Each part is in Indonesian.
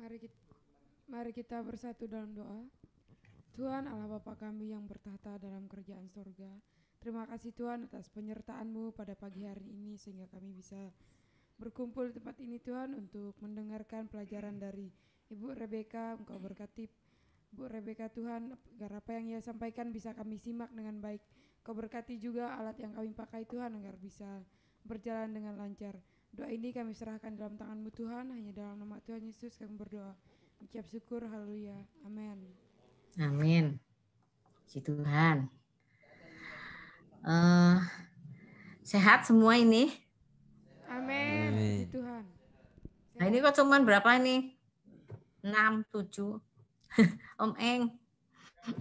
Mari kita, mari kita bersatu dalam doa. Tuhan Allah Bapa kami yang bertahta dalam kerajaan sorga, terima kasih Tuhan atas penyertaan-Mu pada pagi hari ini sehingga kami bisa berkumpul di tempat ini Tuhan untuk mendengarkan pelajaran dari Ibu Rebecca. Engkau berkati Bu Rebecca Tuhan, agar apa yang ia sampaikan bisa kami simak dengan baik. Kau berkati juga alat yang kami pakai Tuhan agar bisa berjalan dengan lancar. Doa ini kami serahkan dalam tangan-Mu Tuhan, hanya dalam nama Tuhan Yesus kami berdoa. Ucap syukur, haleluya, amin. Amin. Puji Tuhan. Sehat semua ini? Amin, puji Tuhan. Nah ini kok cuman berapa nih? 6, 7. Om Eng.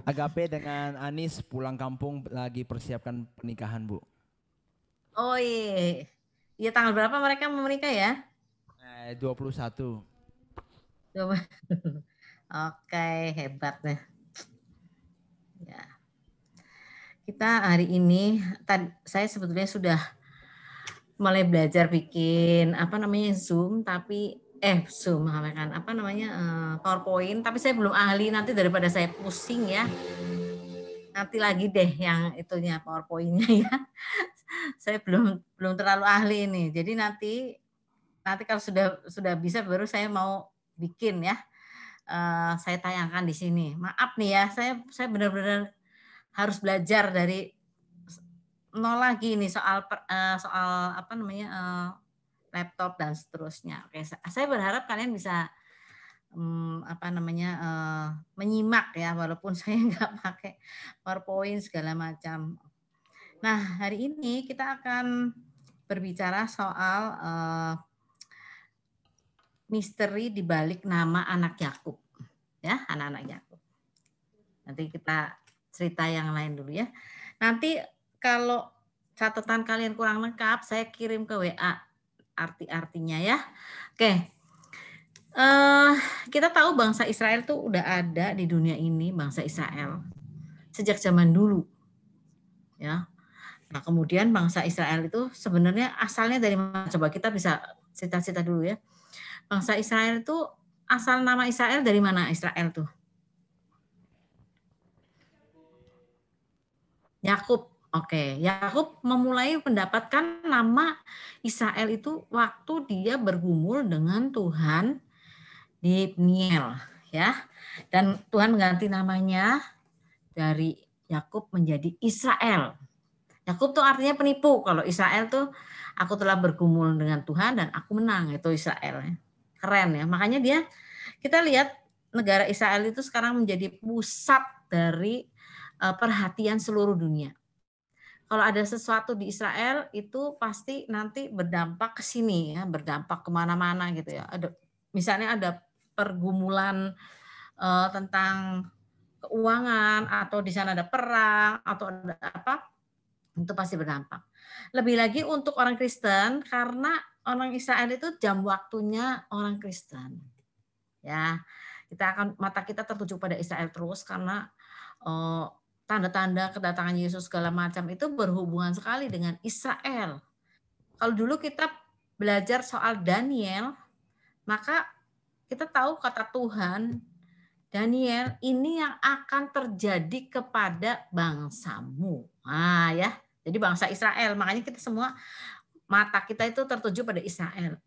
Agape dengan Anis pulang kampung lagi persiapkan pernikahan, Bu. Oh iya. Iya tanggal berapa mereka mau menikah ya? 21. Oke, hebat nih. Ya. Kita hari ini, saya sebetulnya sudah mulai belajar bikin Zoom, tapi Zoom kan PowerPoint, tapi saya belum ahli, nanti daripada saya pusing ya. Nanti lagi deh yang itunya PowerPoint-nya ya. Saya belum terlalu ahli ini. Jadi nanti kalau sudah bisa baru saya mau bikin ya. Saya tayangkan di sini. Maaf nih ya, saya benar-benar harus belajar dari nol lagi nih soal laptop dan seterusnya. Oke, saya berharap kalian bisa menyimak ya, walaupun saya nggak pakai PowerPoint segala macam. Nah, hari ini kita akan berbicara soal misteri di balik nama anak Yakub. Ya, anak-anak Yakub. Nanti kita cerita yang lain dulu ya. Nanti kalau catatan kalian kurang lengkap, saya kirim ke WA arti-artinya ya. Oke. Kita tahu bangsa Israel tuh udah ada di dunia ini, bangsa Israel sejak zaman dulu. Ya. Nah, kemudian bangsa Israel itu sebenarnya asalnya dari mana? Coba kita bisa cerita-cerita dulu ya. Bangsa Israel itu asal nama Israel dari mana Israel tuh? Yakub. Oke, Yakub memulai mendapatkan nama Israel itu waktu dia bergumul dengan Tuhan di Peniel, ya. Dan Tuhan mengganti namanya dari Yakub menjadi Israel. Yakub tuh artinya penipu. Kalau Israel tuh aku telah bergumul dengan Tuhan dan aku menang, itu Israel. Keren ya. Makanya kita lihat negara Israel itu sekarang menjadi pusat dari perhatian seluruh dunia. Kalau ada sesuatu di Israel itu pasti nanti berdampak ke sini ya, berdampak kemana-mana gitu ya. Misalnya ada pergumulan tentang keuangan atau di sana ada perang atau ada apa, itu pasti berdampak. Lebih lagi untuk orang Kristen karena orang Israel itu jam waktunya orang Kristen. Ya, mata kita tertuju pada Israel terus karena tanda-tanda kedatangan Yesus segala macam itu berhubungan sekali dengan Israel. Kalau dulu kita belajar soal Daniel, maka kita tahu kata Tuhan, Daniel, ini yang akan terjadi kepada bangsamu. Nah ya, jadi bangsa Israel. Makanya kita semua mata kita itu tertuju pada Israel.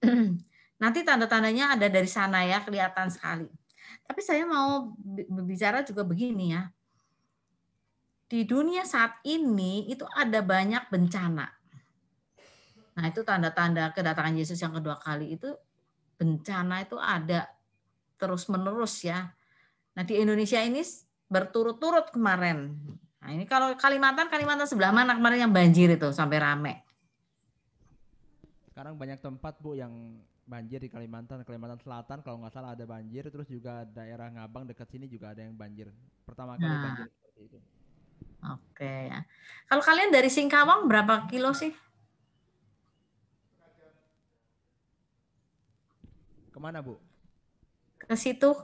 Nanti tanda-tandanya ada dari sana ya, kelihatan sekali. Tapi saya mau berbicara juga begini ya. Di dunia saat ini itu ada banyak bencana. Nah, itu tanda-tanda kedatangan Yesus yang kedua kali itu, bencana itu ada terus-menerus ya. Nah, di Indonesia ini berturut-turut kemarin. Nah, ini kalau Kalimantan sebelah mana kemarin yang banjir itu sampai rame? Sekarang banyak tempat, Bu, yang banjir di Kalimantan Selatan kalau nggak salah ada banjir, terus juga daerah Ngabang dekat sini juga ada yang banjir. Pertama kali banjir seperti itu. Oke ya. Kalau kalian dari Singkawang berapa kilo sih? Kemana, Bu? Ke situ,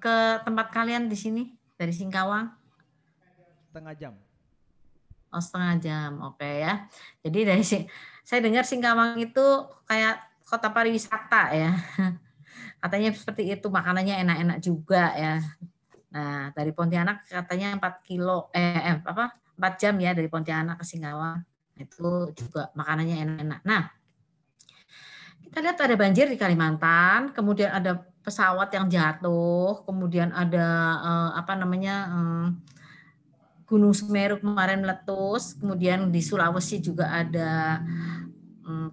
ke tempat kalian di sini dari Singkawang? Setengah jam. Oh, setengah jam. Oke ya. Jadi saya dengar Singkawang itu kayak kota pariwisata ya. Katanya seperti itu, makanannya enak-enak juga ya. Nah, dari Pontianak katanya 4 jam ya dari Pontianak ke Singkawang. Itu juga makanannya enak-enak. Nah, kita lihat ada banjir di Kalimantan, kemudian ada pesawat yang jatuh, kemudian ada Gunung Semeru kemarin meletus, kemudian di Sulawesi juga ada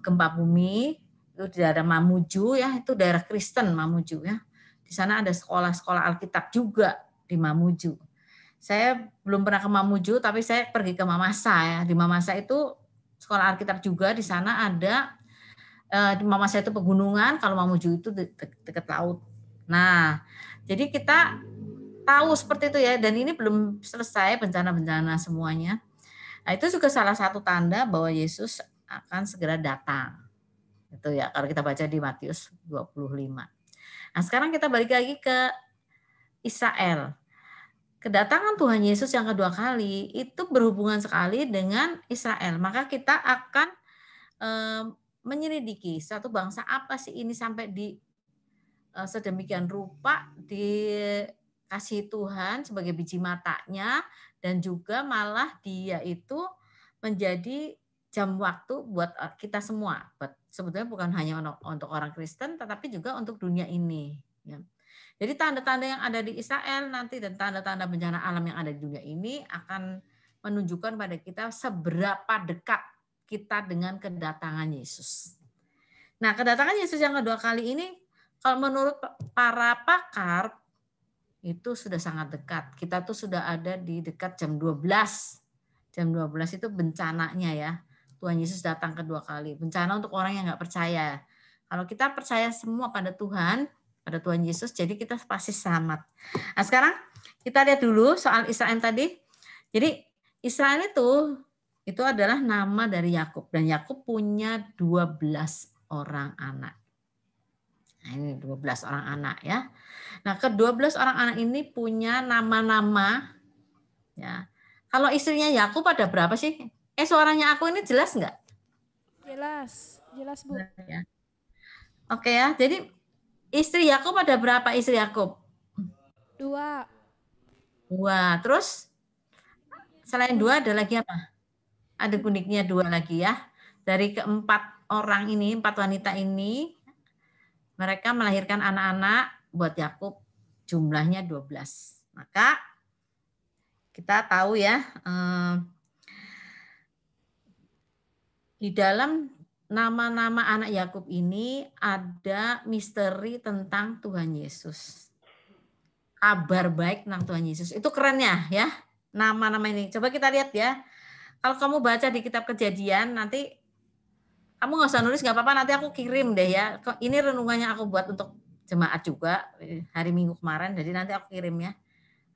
gempa bumi, itu di daerah Mamuju ya, itu daerah Kristen Mamuju ya. Di sana ada sekolah-sekolah Alkitab juga di Mamuju. Saya belum pernah ke Mamuju, tapi saya pergi ke Mamasa ya. Di Mamasa itu sekolah Alkitab juga, di sana ada di Mamasa itu pegunungan, kalau Mamuju itu dekat laut. Nah, jadi kita tahu seperti itu ya, dan ini belum selesai bencana-bencana semuanya. Nah, itu juga salah satu tanda bahwa Yesus akan segera datang. Itu ya, kalau kita baca di Matius 25. Nah, sekarang kita balik lagi ke Israel. Kedatangan Tuhan Yesus yang kedua kali itu berhubungan sekali dengan Israel. Maka kita akan menyelidiki satu bangsa apa sih ini sampai di sedemikian rupa dikasih Tuhan sebagai biji matanya, dan juga malah dia itu menjadi jam waktu buat kita semua. Sebetulnya bukan hanya untuk orang Kristen, tetapi juga untuk dunia ini. Ya. Jadi tanda-tanda yang ada di Israel nanti dan tanda-tanda bencana alam yang ada di dunia ini akan menunjukkan pada kita seberapa dekat kita dengan kedatangan Yesus. Nah, kedatangan Yesus yang kedua kali ini, kalau menurut para pakar, itu sudah sangat dekat. Kita tuh sudah ada di dekat jam 12. Jam 12 itu bencananya ya. Tuhan Yesus datang kedua kali. Bencana untuk orang yang nggak percaya. Kalau kita percaya semua pada Tuhan Yesus, jadi kita pasti selamat. Nah, sekarang kita lihat dulu soal Israel tadi. Jadi Israel itu adalah nama dari Yakub, dan Yakub punya 12 orang anak. Nah, ini 12 orang anak ya. Nah, ke-12 orang anak ini punya nama-nama ya. Kalau istrinya Yakub ada berapa sih? Suaranya aku ini jelas nggak? Jelas Bu. Ya. Oke ya, jadi istri Yakub ada berapa istri Yakub? 2. Terus selain 2 ada lagi apa? Ada uniknya 2 lagi ya. Dari ke-4 orang ini, 4 wanita ini, mereka melahirkan anak-anak buat Yakub, jumlahnya 12. Maka kita tahu ya, di dalam nama-nama anak Yakub ini ada misteri tentang Tuhan Yesus. Kabar baik tentang Tuhan Yesus. Itu kerennya ya, nama-nama ini. Coba kita lihat ya. Kalau kamu baca di kitab Kejadian, nanti kamu nggak usah nulis, nggak apa-apa, nanti aku kirim deh ya. Ini renungannya aku buat untuk jemaat juga hari Minggu kemarin, jadi nanti aku kirim ya.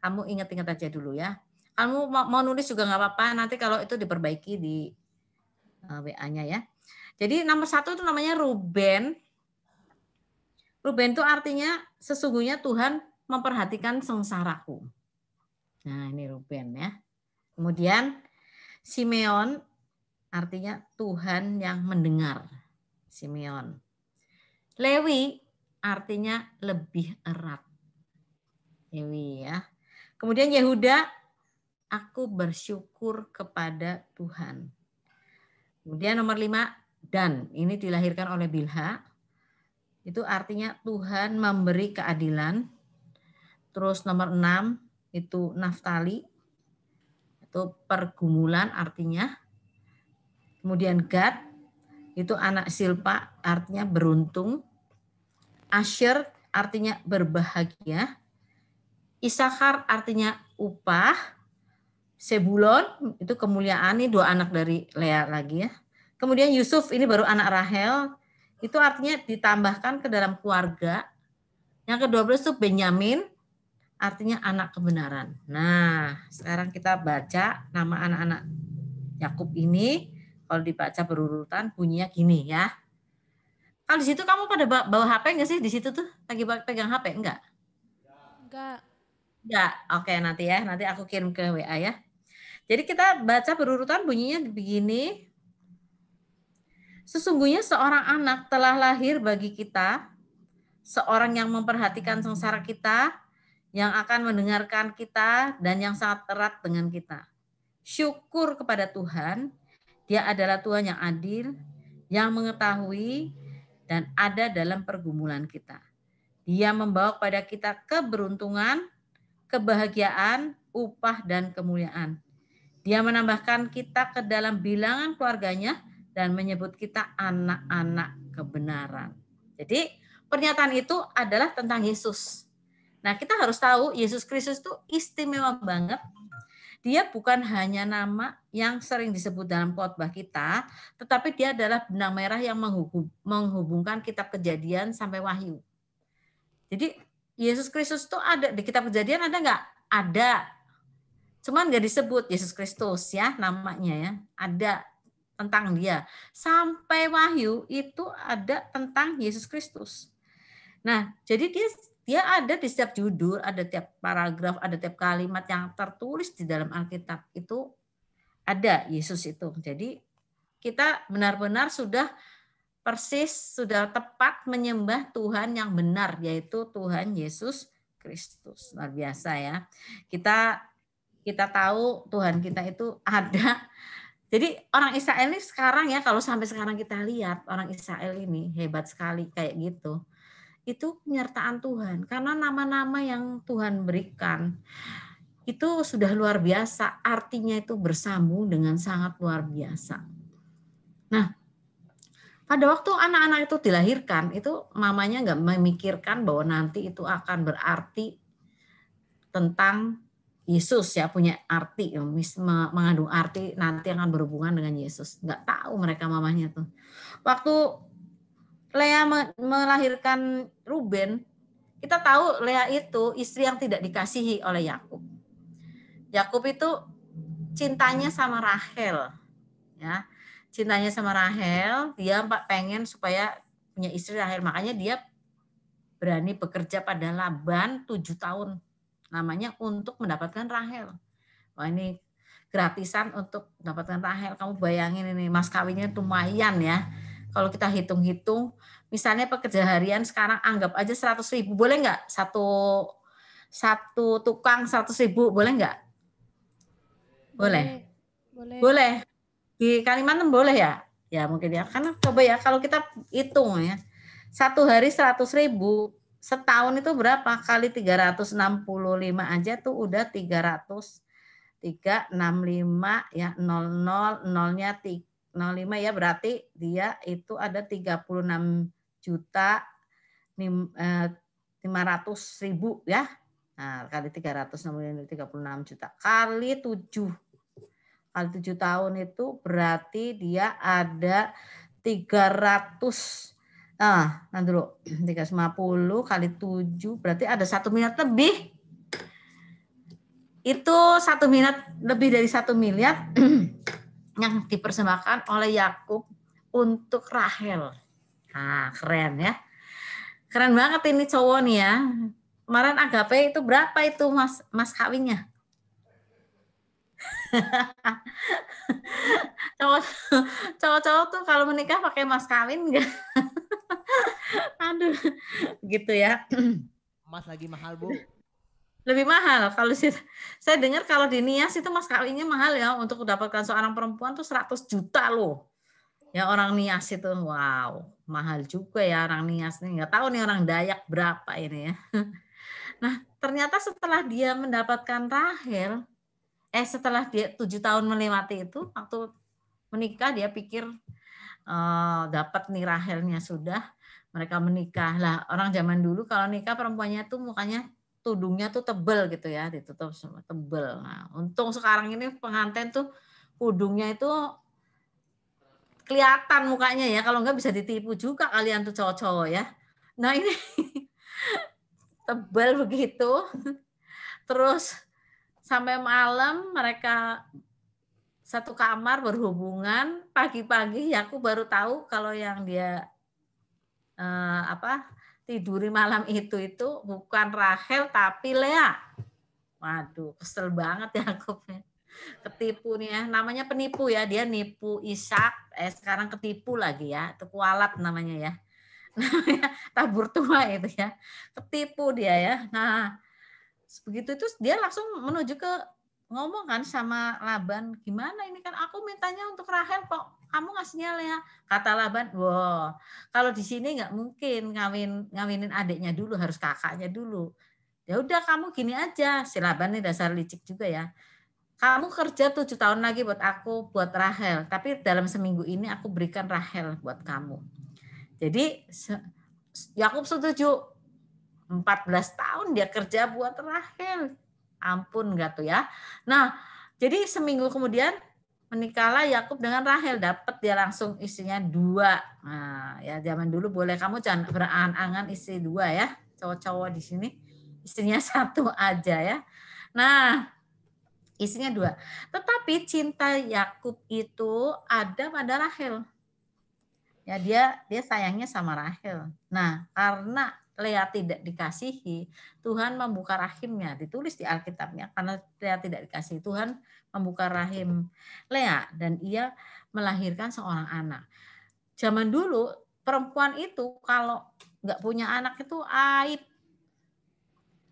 Kamu ingat-ingat aja dulu ya. Kamu mau nulis juga nggak apa-apa, nanti kalau itu diperbaiki di WA-nya ya. Jadi nomor 1 itu namanya Ruben. Ruben itu artinya sesungguhnya Tuhan memperhatikan sengsaraku. Nah, ini Ruben ya. Kemudian Simeon artinya Tuhan yang mendengar. Simeon. Lewi artinya lebih erat. Lewi ya. Kemudian Yehuda, aku bersyukur kepada Tuhan. Kemudian nomor 5, Dan. Ini dilahirkan oleh Bilha. Itu artinya Tuhan memberi keadilan. Terus nomor 6 itu Naftali. Itu pergumulan artinya. Kemudian Gad, itu anak Silpa, artinya beruntung. Asher artinya berbahagia. Isakar artinya upah. Sebulon itu kemuliaan, ini 2 anak dari Lea lagi ya. Kemudian Yusuf, ini baru anak Rahel, itu artinya ditambahkan ke dalam keluarga. Yang ke-12 itu Benyamin, artinya anak kebenaran. Nah, sekarang kita baca nama anak-anak Yakub ini. Kalau dibaca berurutan bunyinya gini ya. Kalau di situ kamu pada bawa HP nggak sih? Di situ tuh lagi pegang HP enggak? Enggak. Oke, nanti ya. Nanti aku kirim ke WA ya. Jadi kita baca berurutan bunyinya begini. Sesungguhnya seorang anak telah lahir bagi kita, seorang yang memperhatikan sengsara kita, yang akan mendengarkan kita, dan yang sangat erat dengan kita. Syukur kepada Tuhan, Dia adalah Tuhan yang adil, yang mengetahui, dan ada dalam pergumulan kita. Dia membawa kepada kita keberuntungan, kebahagiaan, upah, dan kemuliaan. Dia menambahkan kita ke dalam bilangan keluarganya dan menyebut kita anak-anak kebenaran. Jadi pernyataan itu adalah tentang Yesus. Nah, kita harus tahu Yesus Kristus itu istimewa banget. Dia bukan hanya nama yang sering disebut dalam khotbah kita, tetapi dia adalah benang merah yang menghubungkan kitab Kejadian sampai Wahyu. Jadi Yesus Kristus itu ada di kitab Kejadian, ada nggak? Ada. Cuman nggak disebut Yesus Kristus ya namanya ya. Ada tentang dia. Sampai Wahyu itu ada tentang Yesus Kristus. Nah, jadi dia ada di setiap judul, ada tiap paragraf, ada tiap kalimat yang tertulis di dalam Alkitab itu ada Yesus itu. Jadi kita benar-benar sudah persis, sudah tepat menyembah Tuhan yang benar, yaitu Tuhan Yesus Kristus. Luar biasa ya. Kita tahu Tuhan kita itu ada. Jadi orang Israel ini sekarang ya, kalau sampai sekarang kita lihat orang Israel ini hebat sekali kayak gitu. Itu penyertaan Tuhan. Karena nama-nama yang Tuhan berikan itu sudah luar biasa. Artinya itu bersambung dengan sangat luar biasa. Nah, pada waktu anak-anak itu dilahirkan, itu mamanya nggak memikirkan bahwa nanti itu akan berarti tentang Yesus ya, punya arti, mengandung arti nanti akan berhubungan dengan Yesus. Nggak tahu mereka mamanya tuh. Waktu Lea melahirkan Ruben, kita tahu Lea itu istri yang tidak dikasihi oleh Yakub. Yakub itu cintanya sama Rahel, ya, cintanya sama Rahel, dia pengen supaya punya istri Rahel, makanya dia berani bekerja pada Laban 7 tahun. Namanya untuk mendapatkan Rahel. Wah, ini gratisan untuk mendapatkan Rahel. Kamu bayangin ini mas kawinnya lumayan ya. Kalau kita hitung-hitung, misalnya pekerja harian sekarang anggap aja 100.000, boleh nggak? Satu tukang 100.000, boleh nggak? Boleh. Boleh. Di Kalimantan boleh ya? Ya mungkin ya. Karena coba ya kalau kita hitung ya, satu hari 100.000. Setahun itu berapa? Kali 365 aja tuh udah 365 ya, 00 nolnya 05 ya, berarti dia itu ada 36.500.000 ya. Nah, kali 365 36 juta kali 7. Kali 7 tahun itu berarti dia ada 300. Nanti dulu 350 kali 7 berarti ada 1 miliar lebih. Itu 1 miliar, lebih dari 1 miliar yang dipersembahkan oleh Yakub untuk Rahel. Nah, keren ya. Keren banget ini cowok nih ya. Kemarin Agape itu berapa itu mas kawinnya? Cowok-cowok tuh kalau menikah pakai mas kawin enggak? Aduh, gitu ya. Mas lagi mahal, Bu. Lebih mahal. Kalau saya dengar kalau di Nias itu mas kawinnya mahal ya, untuk mendapatkan seorang perempuan tuh 100 juta loh. Ya orang Nias itu, wow, mahal juga ya orang Nias nih. Nggak tahu nih orang Dayak berapa ini ya. Nah, ternyata setelah dia mendapatkan Rahel, setelah dia 7 tahun melewati itu, waktu menikah dia pikir dapat nih Rahelnya sudah, mereka menikah lah. Orang zaman dulu kalau nikah perempuannya tuh mukanya tudungnya tuh tebel gitu ya, ditutup sama tebel. Nah, untung sekarang ini pengantin tuh kudungnya itu kelihatan mukanya ya, kalau enggak bisa ditipu juga kalian tuh cowok-cowok ya. Nah ini tebel begitu, terus sampai malam mereka satu kamar berhubungan, pagi-pagi ya aku baru tahu kalau yang dia tiduri malam itu bukan Rahel tapi Lea. Waduh, kesel banget ya aku. Ketipu nih ya, namanya penipu ya, dia nipu Ishak, sekarang ketipu lagi ya, itu kualat namanya ya. tabur tua itu ya, ketipu dia ya. Nah, begitu itu dia langsung menuju ke ngomong kan sama Laban, gimana ini kan aku mintanya untuk Rahel kok kamu ngasihnya Lea. Kata Laban, wah kalau di sini nggak mungkin ngawinin adiknya dulu, harus kakaknya dulu. Ya udah kamu gini aja, si Laban ini dasar licik juga ya. Kamu kerja 7 tahun lagi buat aku, buat Rahel. Tapi dalam seminggu ini aku berikan Rahel buat kamu. Jadi Yakub setuju. 14 tahun dia kerja buat Rahel. Ampun enggak tuh ya. Nah, jadi seminggu kemudian menikahlah Yakub dengan Rahel. Dapat dia langsung istrinya 2. Nah, ya zaman dulu boleh kamu jangan berangan-angan istri 2 ya. Cowok-cowok di sini istrinya 1 aja ya. Nah, istrinya 2. Tetapi cinta Yakub itu ada pada Rahel. Ya dia sayangnya sama Rahel. Nah, karena Lea tidak dikasihi, Tuhan membuka rahimnya. Ditulis di Alkitabnya, karena Lea tidak dikasihi, Tuhan membuka rahim Lea dan ia melahirkan seorang anak. Zaman dulu perempuan itu kalau nggak punya anak itu aib.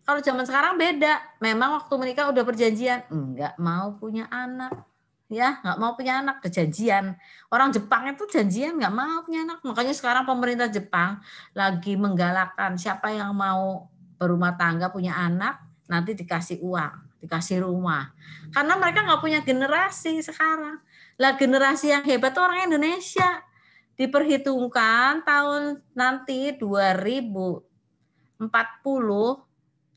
Kalau zaman sekarang beda. Memang waktu menikah udah perjanjian, nggak mau punya anak. Ya, nggak mau punya anak, kejadian. Orang Jepang itu janjian nggak mau punya anak. Makanya sekarang pemerintah Jepang lagi menggalakkan siapa yang mau berumah tangga punya anak, nanti dikasih uang, dikasih rumah. Karena mereka nggak punya generasi sekarang. Lah generasi yang hebat itu orang Indonesia. Diperhitungkan tahun nanti 2040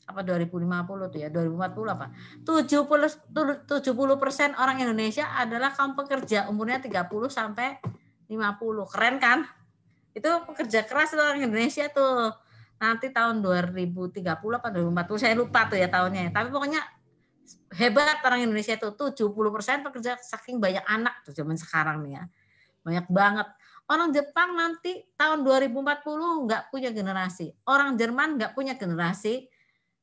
apa 2050 tuh ya, 2040 apa? 70% orang Indonesia adalah kaum pekerja umurnya 30 sampai 50. Keren kan? Itu pekerja keras itu orang Indonesia tuh. Nanti tahun 2030 apa 2040 saya lupa tuh ya tahunnya. Tapi pokoknya hebat orang Indonesia itu 70% pekerja, saking banyak anak tuh zaman sekarang nih ya. Banyak banget. Orang Jepang nanti tahun 2040 nggak punya generasi. Orang Jerman nggak punya generasi.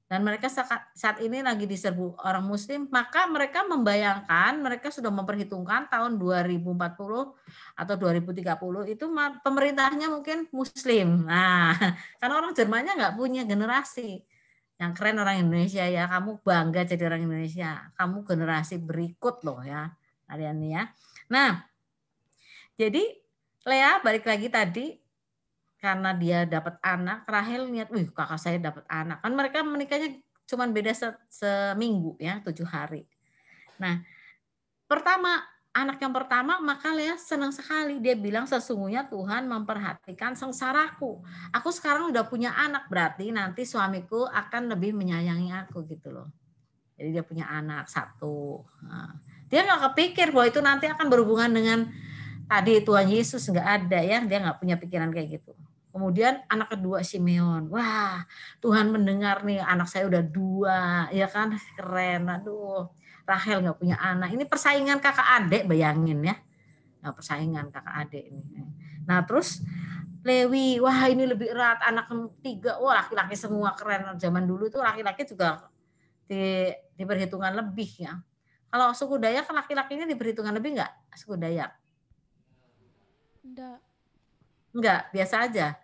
Dan mereka saat ini lagi diserbu orang muslim, maka mereka membayangkan, mereka sudah memperhitungkan tahun 2040 atau 2030 itu pemerintahnya mungkin muslim. Nah, karena orang Jermannya nggak punya generasi. Yang keren orang Indonesia ya, kamu bangga jadi orang Indonesia. Kamu generasi berikut loh ya, kalian nih ya. Nah, jadi Lea balik lagi tadi, karena dia dapat anak, Rahel lihat, wih kakak saya dapat anak. Kan mereka menikahnya cuma beda seminggu ya, 7 hari. Nah, anak yang pertama, maka Lea senang sekali. Dia bilang sesungguhnya Tuhan memperhatikan sengsaraku. Aku sekarang udah punya anak, berarti nanti suamiku akan lebih menyayangi aku gitu loh. Jadi dia punya anak 1. Nah, dia nggak kepikir bahwa itu nanti akan berhubungan dengan tadi Tuhan Yesus, nggak ada ya. Dia nggak punya pikiran kayak gitu. Kemudian anak kedua Simeon. Wah, Tuhan mendengar nih anak saya udah 2, ya kan, keren. Aduh, Rahel nggak punya anak. Ini persaingan kakak adik, bayangin ya. Nah, persaingan kakak adik ini. Nah, terus Lewi, wah ini lebih erat. Anak ketiga, wah laki-laki semua, keren. Zaman dulu tuh laki-laki juga diperhitungkan lebih ya. Kalau suku Dayak kan laki-lakinya diperhitungkan lebih nggak? Suku Dayak? Enggak, biasa aja.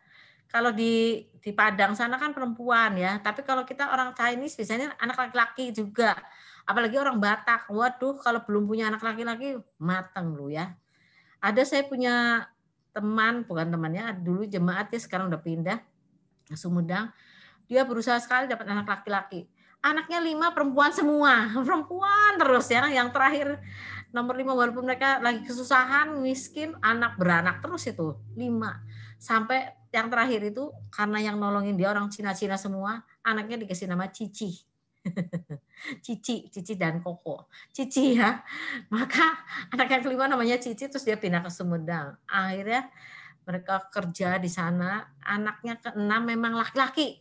Kalau di Padang sana kan perempuan ya, tapi kalau kita orang Chinese biasanya anak laki-laki juga. Apalagi orang Batak. Waduh, kalau belum punya anak laki-laki mateng lu ya. Ada saya punya teman, bukan temannya, dulu jemaat ya, sekarang udah pindah ke Sumedang. Dia berusaha sekali dapat anak laki-laki. Anaknya 5 perempuan semua, perempuan terus ya. Yang terakhir nomor 5 walaupun mereka lagi kesusahan, miskin, anak beranak terus itu 5. Sampai yang terakhir itu karena yang nolongin dia orang Cina-Cina semua, anaknya dikasih nama Cici. Cici dan Koko. Cici ya. Maka anak yang kelima namanya Cici, terus dia pindah ke Sumedang. Akhirnya mereka kerja di sana, anaknya ke-6 memang laki-laki.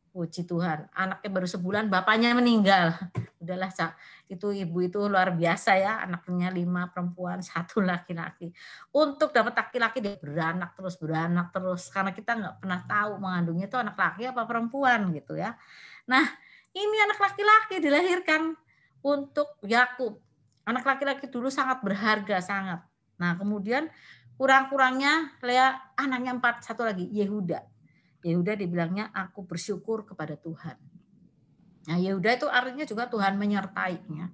Puji Tuhan, anaknya baru sebulan, bapaknya meninggal. Udahlah, itu ibu itu luar biasa ya, anaknya 5 perempuan, 1 laki-laki. Untuk dapat laki-laki dia beranak terus, karena kita nggak pernah tahu mengandungnya itu anak laki apa perempuan gitu ya. Nah, ini anak laki-laki dilahirkan untuk Yakub. Anak laki-laki dulu sangat berharga, sangat. Nah, kemudian kurang-kurangnya Lea anaknya 4, satu lagi Yehuda. Yehuda dibilangnya aku bersyukur kepada Tuhan. Nah Yehuda itu artinya juga Tuhan menyertainya.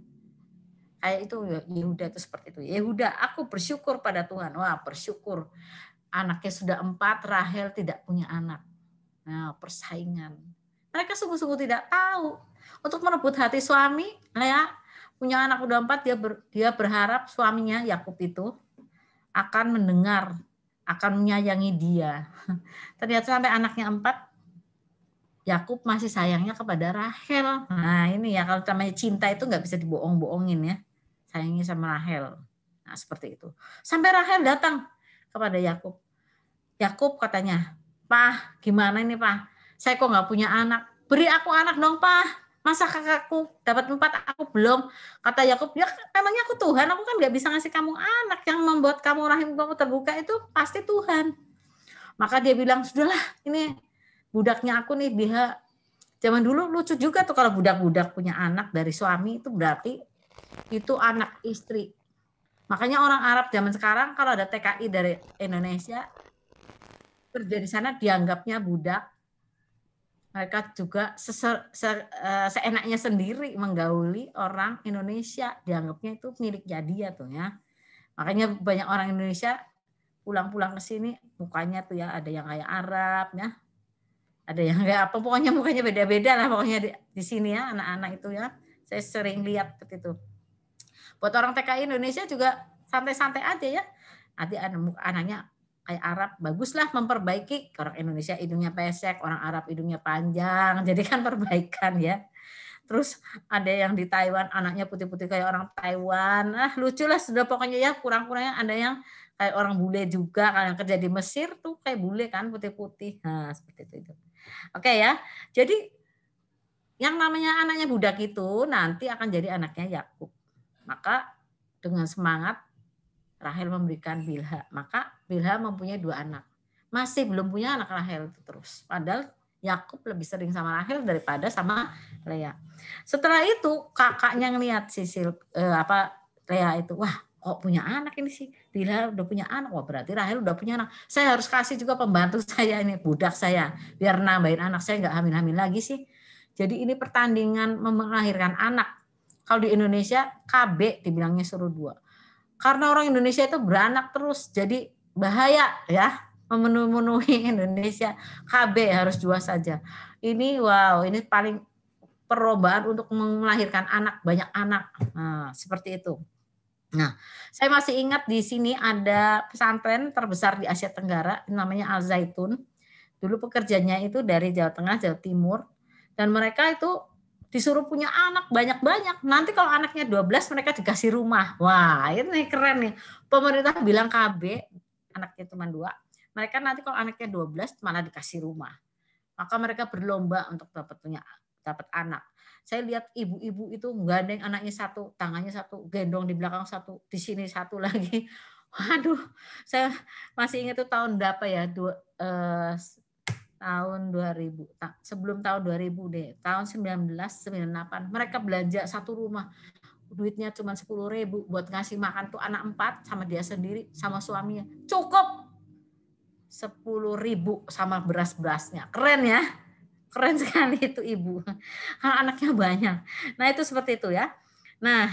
Kayak itu Yehuda itu seperti itu. Yehuda aku bersyukur pada Tuhan. Wah bersyukur. Anaknya sudah 4, Rahel tidak punya anak. Nah persaingan. Mereka sungguh-sungguh tidak tahu. Untuk merebut hati suami, Lea punya anak udah 4, dia berharap suaminya Yakub itu akan mendengar, akan menyayangi dia. Ternyata sampai anaknya 4, Yakub masih sayangnya kepada Rahel. Nah ini ya kalau namanya cinta itu nggak bisa dibohong-bohongin ya. Sayangnya sama Rahel. Nah seperti itu. Sampai Rahel datang kepada Yakub. Yakub katanya, Pak gimana ini Pak? Saya kok nggak punya anak. Beri aku anak dong Pak. Masa kakakku dapat 4 aku belum? Kata Yakub, ya memangnya aku Tuhan. Aku kan nggak bisa ngasih kamu anak. Yang membuat kamu rahim kamu terbuka itu pasti Tuhan. Maka dia bilang, sudahlah ini budaknya aku nih Biha. Zaman dulu lucu juga tuh kalau budak-budak punya anak dari suami itu berarti itu anak istri. Makanya orang Arab zaman sekarang kalau ada TKI dari Indonesia kerja di sana dianggapnya budak. Mereka juga seenaknya sendiri menggauli orang Indonesia, dianggapnya itu miliknya dia tuh ya. Makanya banyak orang Indonesia pulang-pulang ke sini mukanya tuh ya ada yang kayak Arab ya. Ada yang kayak apa pokoknya mukanya beda-beda lah pokoknya di sini ya anak-anak itu ya. Saya sering lihat seperti itu. Buat orang TKI Indonesia juga santai-santai aja ya. Nanti anaknya kayak Arab, baguslah memperbaiki. Orang Indonesia hidungnya pesek, orang Arab hidungnya panjang. Jadi kan perbaikan ya. Terus ada yang di Taiwan anaknya putih-putih kayak orang Taiwan. Lucu lah sudah pokoknya ya kurang-kurangnya ada yang kayak orang bule juga. Kalau yang kerja di Mesir tuh kayak bule kan putih-putih. Nah seperti itu. Oke ya. Jadi yang namanya anaknya budak itu nanti akan jadi anaknya Yakub. Maka dengan semangat Rahel memberikan Bilha. Maka Bilha mempunyai 2 anak. Masih belum punya anak Rahel itu terus. Padahal Yakub lebih sering sama Rahel daripada sama Lea. Setelah itu kakaknya ngelihat Lea itu, wah kok punya anak ini sih. Bilha udah punya anak, wah berarti Rahel udah punya anak. Saya harus kasih juga pembantu saya ini, budak saya, biar nambahin anak saya nggak hamil-hamil lagi sih. Jadi ini pertandingan melahirkan anak. Kalau di Indonesia KB dibilangnya suruh 2. Karena orang Indonesia itu beranak terus, jadi bahaya ya memenuhi Indonesia. KB harus 2 saja. Ini wow, ini paling perlombaan untuk melahirkan anak, banyak anak. Nah, seperti itu. Nah, saya masih ingat di sini ada pesantren terbesar di Asia Tenggara, namanya Al Zaitun. Dulu pekerjanya itu dari Jawa Tengah, Jawa Timur, dan mereka itu disuruh punya anak banyak-banyak. Nanti kalau anaknya 12 mereka dikasih rumah. Wah, ini keren nih. Pemerintah bilang KB, anaknya cuma 2. Mereka nanti kalau anaknya 12 malah dikasih rumah. Maka mereka berlomba untuk dapat anak. Saya lihat ibu-ibu itu gandeng anaknya 1, tangannya 1, gendong di belakang 1, di sini 1 lagi. Waduh, saya masih ingat itu tahun berapa ya? Tahun 2000, sebelum tahun 2000 deh, tahun 1998 mereka belanja 1 rumah, duitnya cuma 10.000 buat ngasih makan tuh anak 4 sama dia sendiri sama suaminya, cukup 10.000 sama beras-berasnya. Keren ya, keren sekali itu ibu, karena anaknya banyak. Nah itu seperti itu ya. Nah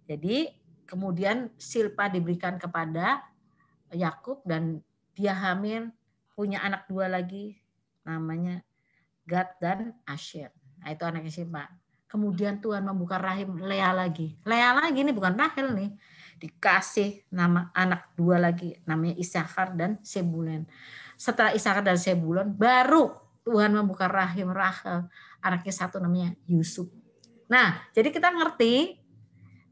jadi kemudian Silpa diberikan kepada Yakub dan dia hamil, punya anak 2 lagi namanya Gad dan Asher. Nah itu anaknya Silpa. Kemudian Tuhan membuka rahim Lea lagi. Lea lagi ini bukan Rahel nih. Dikasih nama anak 2 lagi namanya Isakar dan Sebulen. Setelah Isakar dan Sebulen baru Tuhan membuka rahim Rahel. Anaknya 1 namanya Yusuf. Nah jadi kita ngerti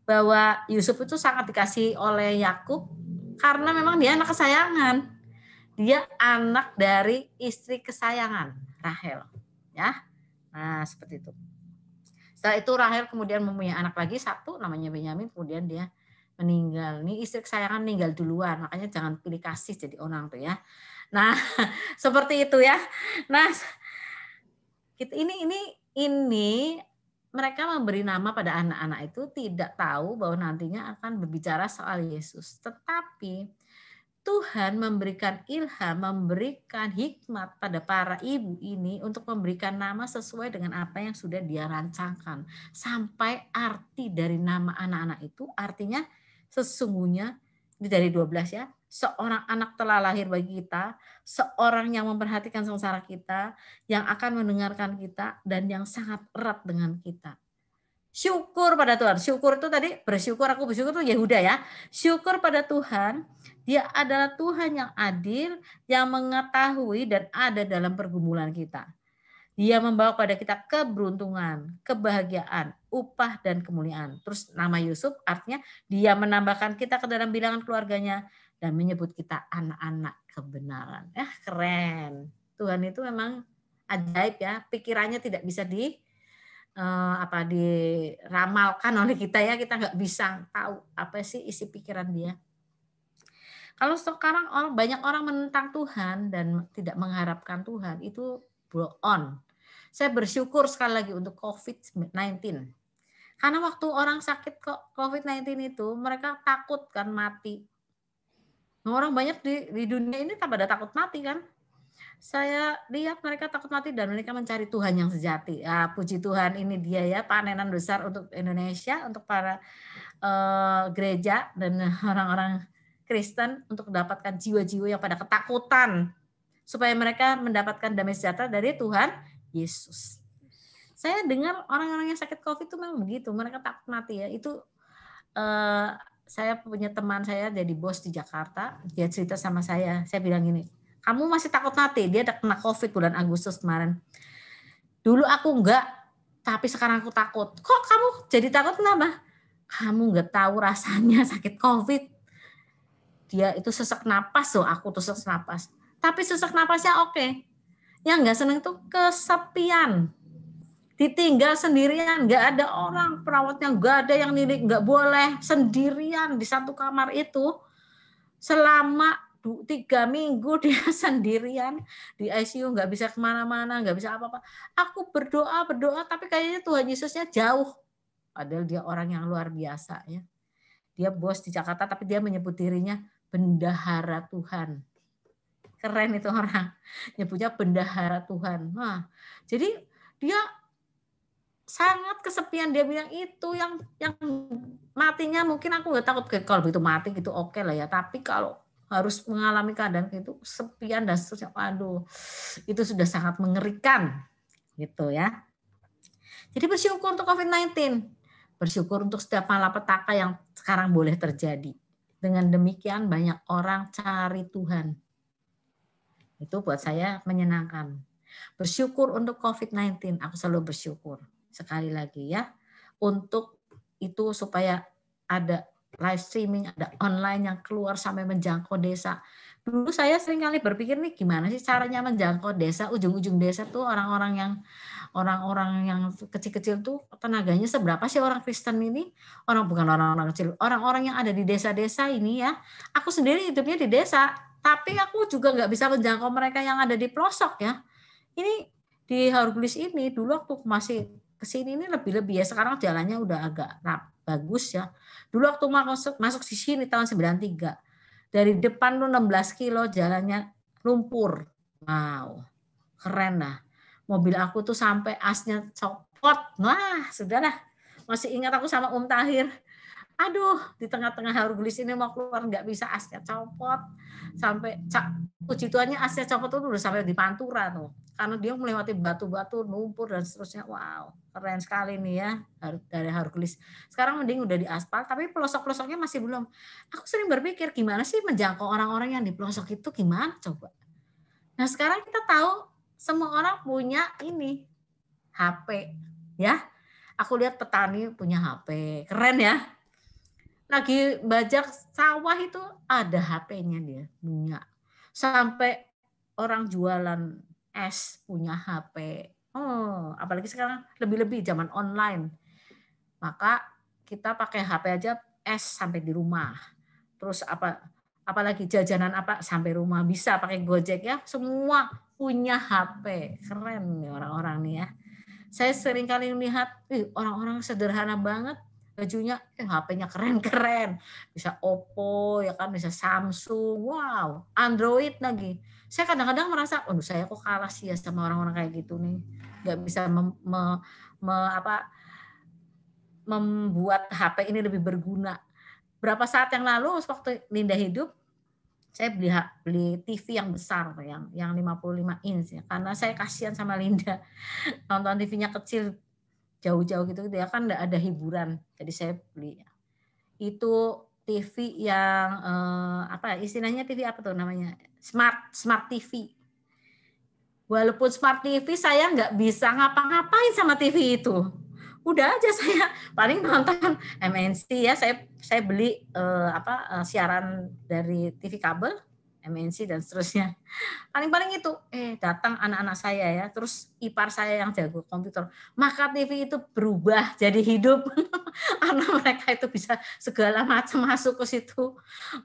bahwa Yusuf itu sangat dikasih oleh Yakub karena memang dia anak kesayangan. Dia anak dari istri kesayangan Rahel, ya. Nah, seperti itu. Setelah itu Rahel kemudian mempunyai anak lagi 1 namanya Benyamin, kemudian dia meninggal. Ini istri kesayangan meninggal duluan, makanya jangan pilih kasih jadi orang tuh ya. Nah, seperti itu ya. Nah, ini mereka memberi nama pada anak-anak itu tidak tahu bahwa nantinya akan berbicara soal Yesus. Tetapi Tuhan memberikan ilham, memberikan hikmat pada para ibu ini untuk memberikan nama sesuai dengan apa yang sudah dia rancangkan. Sampai arti dari nama anak-anak itu artinya sesungguhnya dari 12 ya, seorang anak telah lahir bagi kita, seorang yang memperhatikan sengsara kita, yang akan mendengarkan kita, dan yang sangat erat dengan kita. Syukur pada Tuhan. Syukur itu tadi bersyukur, aku bersyukur itu Yehuda ya. Syukur pada Tuhan, dia adalah Tuhan yang adil, yang mengetahui dan ada dalam pergumulan kita. Dia membawa pada kita keberuntungan, kebahagiaan, upah dan kemuliaan. Terus nama Yusuf artinya dia menambahkan kita ke dalam bilangan keluarganya dan menyebut kita anak-anak kebenaran. Keren. Tuhan itu memang ajaib ya. Pikirannya tidak bisa diramalkan oleh kita ya, kita nggak bisa tahu apa sih isi pikiran dia. Kalau sekarang banyak orang menentang Tuhan dan tidak mengharapkan Tuhan, itu blow on. Saya bersyukur sekali lagi untuk COVID-19. Karena waktu orang sakit COVID-19 itu mereka takut kan mati. Orang banyak di dunia ini pada takut mati kan. Saya lihat mereka takut mati dan mereka mencari Tuhan yang sejati. Puji Tuhan, ini dia ya panenan besar untuk Indonesia, untuk para gereja dan orang-orang Kristen untuk mendapatkan jiwa-jiwa yang pada ketakutan supaya mereka mendapatkan damai sejahtera dari Tuhan Yesus. Saya dengar orang-orang yang sakit COVID itu memang begitu, mereka takut mati ya. Itu saya punya teman saya jadi bos di Jakarta, dia cerita sama saya bilang gini, kamu masih takut mati? Dia kena COVID bulan Agustus kemarin. Dulu aku enggak, tapi sekarang aku takut. Kok kamu jadi takut kenapa? Kamu enggak tahu rasanya sakit COVID. Dia itu sesak napas loh, aku tuh sesak napas. Tapi sesak napasnya oke. Yang enggak seneng tuh kesepian. Ditinggal sendirian, enggak ada orang, perawatnya enggak ada yang nilik, enggak boleh, sendirian di satu kamar itu selama 3 minggu dia sendirian di ICU, nggak bisa kemana-mana, nggak bisa apa-apa. Aku berdoa, tapi kayaknya Tuhan Yesusnya jauh. Padahal dia orang yang luar biasa ya. Dia bos di Jakarta, tapi dia menyebut dirinya bendahara Tuhan. Keren itu orang, nyebutnya bendahara Tuhan. Nah, jadi dia sangat kesepian. Dia bilang itu yang matinya mungkin aku nggak takut, kalau begitu mati gitu oke lah ya. Tapi kalau harus mengalami keadaan itu sepian dan seterusnya, aduh, itu sudah sangat mengerikan gitu ya. Jadi bersyukur untuk COVID-19, bersyukur untuk setiap malapetaka yang sekarang boleh terjadi. Dengan demikian banyak orang cari Tuhan. Itu buat saya menyenangkan. Bersyukur untuk COVID-19, aku selalu bersyukur. Sekali lagi ya, untuk itu supaya ada live streaming, ada online yang keluar sampai menjangkau desa. Dulu saya sering kali berpikir nih gimana sih caranya menjangkau desa, ujung-ujung desa tuh orang-orang yang kecil-kecil tuh tenaganya seberapa sih orang Kristen ini? Bukan orang-orang kecil, orang-orang yang ada di desa-desa ini ya. Aku sendiri hidupnya di desa, tapi aku juga nggak bisa menjangkau mereka yang ada di pelosok ya. Ini di Haurgulis ini dulu waktu masih kesini ini lebih-lebih ya, sekarang jalannya udah agak bagus ya. Dulu waktu masuk di sini tahun 93, dari depan tuh 16 kilo jalannya lumpur. Wow, keren lah. Mobil aku tuh sampai asnya copot. Wah, sudahlah. Masih ingat aku sama Tahir. Aduh, di tengah-tengah Haurgulis ini mau keluar nggak bisa, asnya copot. Sampai puji Tuhannya asnya copot tuh udah sampai di Pantura tuh. Karena dia melewati batu-batu, lumpur dan seterusnya. Wow, keren sekali nih ya dari Haurgulis. Sekarang mending udah di aspal, tapi pelosok-pelosoknya masih belum. Aku sering berpikir gimana sih menjangkau orang-orang yang di pelosok itu gimana coba. Nah sekarang kita tahu semua orang punya ini HP ya. Aku lihat petani punya HP, keren ya. Lagi bajak sawah itu ada HP-nya dia punya. Sampai orang jualan es punya HP. Oh, apalagi sekarang lebih-lebih zaman online. Maka kita pakai HP aja es sampai di rumah. Terus apalagi jajanan apa sampai rumah, bisa pakai Gojek ya. Semua punya HP. Keren nih orang-orang nih ya. Saya sering kali melihat orang-orang sederhana banget bajunya HP-nya keren-keren, bisa Oppo ya kan, bisa Samsung, wow, Android lagi. Saya kadang-kadang merasa, oh saya kok kalah sih ya sama orang-orang kayak gitu nih, nggak bisa membuat HP ini lebih berguna. Berapa saat yang lalu waktu Linda hidup, saya beli TV yang besar, yang 55 inch ya, karena saya kasihan sama Linda nonton TV-nya kecil jauh-jauh gitu ya kan, nggak ada hiburan, jadi saya beli itu TV yang apa istilahnya, TV apa tuh namanya, smart TV. Walaupun smart TV saya nggak bisa ngapa-ngapain sama TV itu, udah aja saya paling nonton MNC ya, saya beli siaran dari TV kabel MNC dan seterusnya. Paling-paling itu datang anak-anak saya ya, terus ipar saya yang jago komputer, maka TV itu berubah jadi hidup karena mereka itu bisa segala macam masuk ke situ.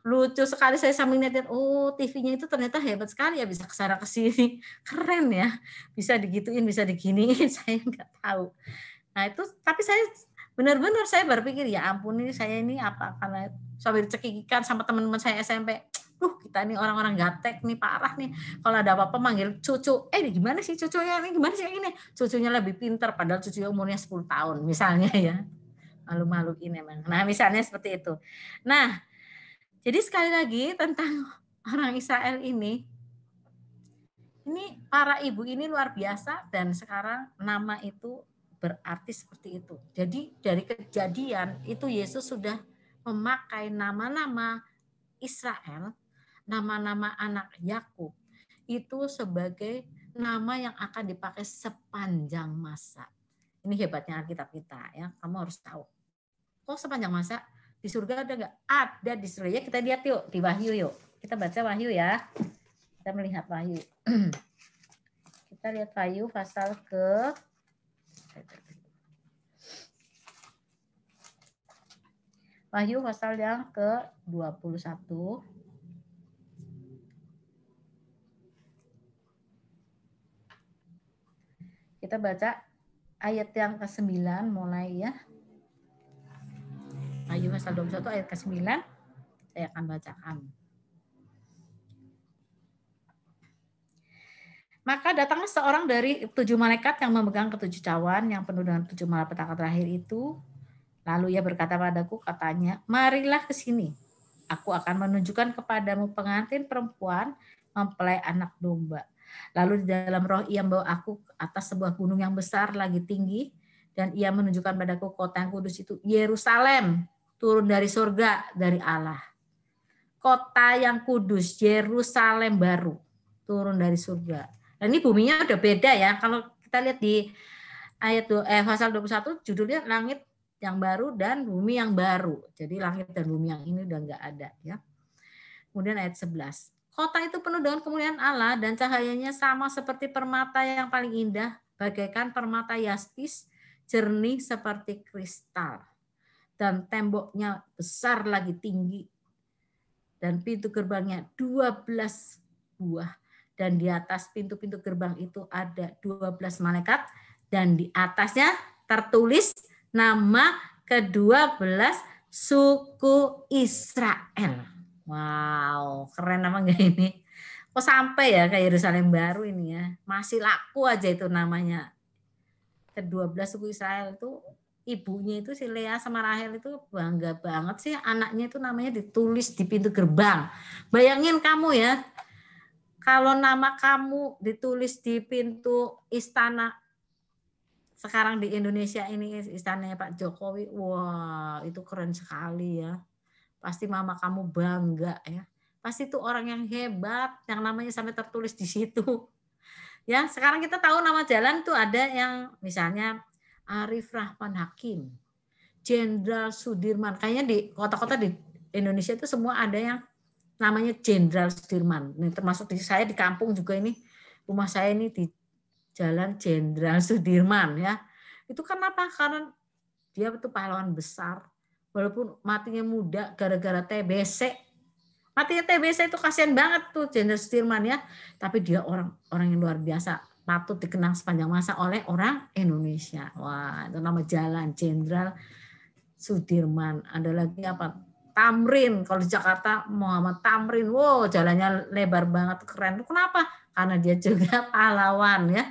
Lucu sekali, saya sambil lihat, oh TV-nya itu ternyata hebat sekali ya, bisa kesana kesini, keren ya, bisa digituin, bisa diginiin, saya nggak tahu. Nah itu, tapi saya benar-benar saya berpikir, ya ampun ini saya ini apa, karena sambil cekikikan sama teman-teman saya SMP, kita ini orang-orang gatek nih, parah nih. Kalau ada apa-apa manggil cucu, ini gimana sih cucunya, ini gimana sih ini. Cucunya lebih pintar, padahal cucunya umurnya 10 tahun misalnya ya. Malu-maluin emang. Nah misalnya seperti itu. Nah, jadi sekali lagi tentang orang Israel ini para ibu ini luar biasa, dan sekarang nama itu berarti seperti itu. Jadi dari Kejadian itu Yesus sudah memakai nama-nama Israel, nama-nama anak Yakub itu sebagai nama yang akan dipakai sepanjang masa. Ini hebatnya Alkitab kita ya, kamu harus tahu. Kok sepanjang masa? Di surga ada nggak? Ada di surga. Ya kita lihat yuk di Wahyu yuk. Kita baca Wahyu ya. Kita melihat Wahyu. Kita lihat Wahyu pasal ke Wahyu pasal yang ke-21. Kita baca ayat yang ke-9 mulai ya. Wahyu pasal 21 ayat ke-9 saya akan bacakan. Maka datanglah seorang dari 7 malaikat yang memegang ke-7 cawan yang penuh dengan 7 malapetaka terakhir itu. Lalu ia berkata padaku, katanya, marilah ke sini. Aku akan menunjukkan kepadamu pengantin perempuan mempelai anak domba. Lalu di dalam roh ia membawa aku ke atas sebuah gunung yang besar lagi tinggi, dan ia menunjukkan padaku kota yang kudus itu, Yerusalem, turun dari surga dari Allah. Kota yang kudus, Yerusalem baru, turun dari surga. Dan ini buminya udah beda ya. Kalau kita lihat di ayat pasal 21 judulnya langit yang baru dan bumi yang baru. Jadi langit dan bumi yang ini udah nggak ada ya. Kemudian ayat 11. Kota itu penuh dengan kemuliaan Allah dan cahayanya sama seperti permata yang paling indah, bagaikan permata yaspis, jernih seperti kristal. Dan temboknya besar lagi tinggi. Dan pintu gerbangnya 12 buah. Dan di atas pintu-pintu gerbang itu ada 12 malaikat. Dan di atasnya tertulis nama ke-12 suku Israel. Wow, keren nama nggak ini? Kok sampai ya ke Yerusalem baru ini ya? Masih laku aja itu namanya. Ke-12 suku Israel itu, ibunya itu si Lea sama Rahel itu bangga banget sih anaknya itu namanya ditulis di pintu gerbang. Bayangin kamu ya, kalau nama kamu ditulis di pintu istana sekarang di Indonesia ini, istananya Pak Jokowi, wah itu keren sekali ya. Pasti mama kamu bangga ya. Pasti itu orang yang hebat, yang namanya sampai tertulis di situ. Ya, sekarang kita tahu nama jalan tuh ada yang misalnya Arif Rahman Hakim, Jenderal Sudirman. Kayaknya di kota-kota di Indonesia itu semua ada yang namanya Jenderal Sudirman. Ini termasuk di saya di kampung juga ini, rumah saya ini di Jalan Jenderal Sudirman ya. Itu kenapa? Karena dia itu pahlawan besar. Walaupun matinya muda gara-gara TBC. Matinya TBC itu kasihan banget tuh Jenderal Sudirman ya. Tapi dia orang yang luar biasa. Patut dikenang sepanjang masa oleh orang Indonesia. Wah, itu nama jalan Jenderal Sudirman. Ada lagi apa? Tamrin. Kalau di Jakarta Muhammad Tamrin. Wow, jalannya lebar banget, keren. Kenapa? Karena dia juga pahlawan ya.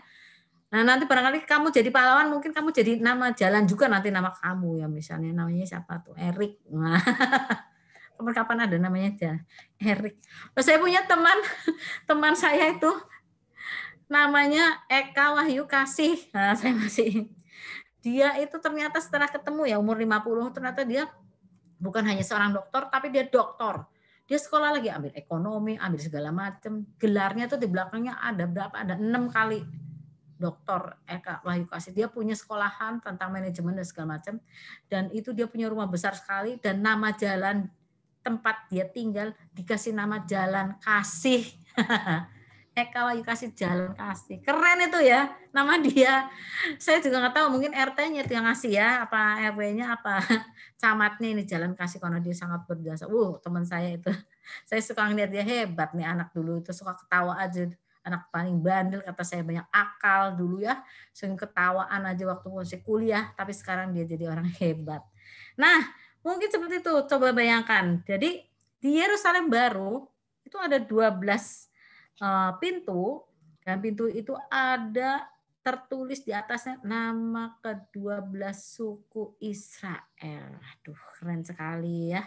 Nah, nanti barangkali kamu jadi pahlawan, mungkin kamu jadi nama jalan juga nanti nama kamu ya. Misalnya namanya siapa tuh? Erik. Nah, kapan ada namanya aja Erik. Saya punya teman saya itu namanya Eka Wahyu Kasih. Nah, saya masih dia itu ternyata setelah ketemu ya umur 50 ternyata dia bukan hanya seorang dokter tapi dia doktor. Dia sekolah lagi ambil ekonomi, ambil segala macam. Gelarnya tuh di belakangnya ada berapa? Ada 6 kali. Dokter Eka Wahyu Kasih. Dia punya sekolahan tentang manajemen dan segala macam. Dan itu dia punya rumah besar sekali dan nama jalan tempat dia tinggal dikasih nama Jalan Kasih. Eka Wahyu Kasih, Jalan Kasih. Keren itu ya nama dia. Saya juga nggak tahu mungkin RT-nya itu yang ngasih ya, apa RW-nya apa camatnya ini Jalan Kasih karena dia sangat berjasa. Teman saya itu. Saya suka ngeliat dia hebat nih anak dulu itu suka ketawa aja. Anak paling bandel kata saya banyak akal dulu ya. Sering ketawaan aja waktu masih kuliah, tapi sekarang dia jadi orang hebat. Nah, mungkin seperti itu. Coba bayangkan. Jadi di Yerusalem baru itu ada 12 pintu dan pintu itu ada tertulis di atasnya nama ke-12 suku Israel. Aduh, keren sekali ya.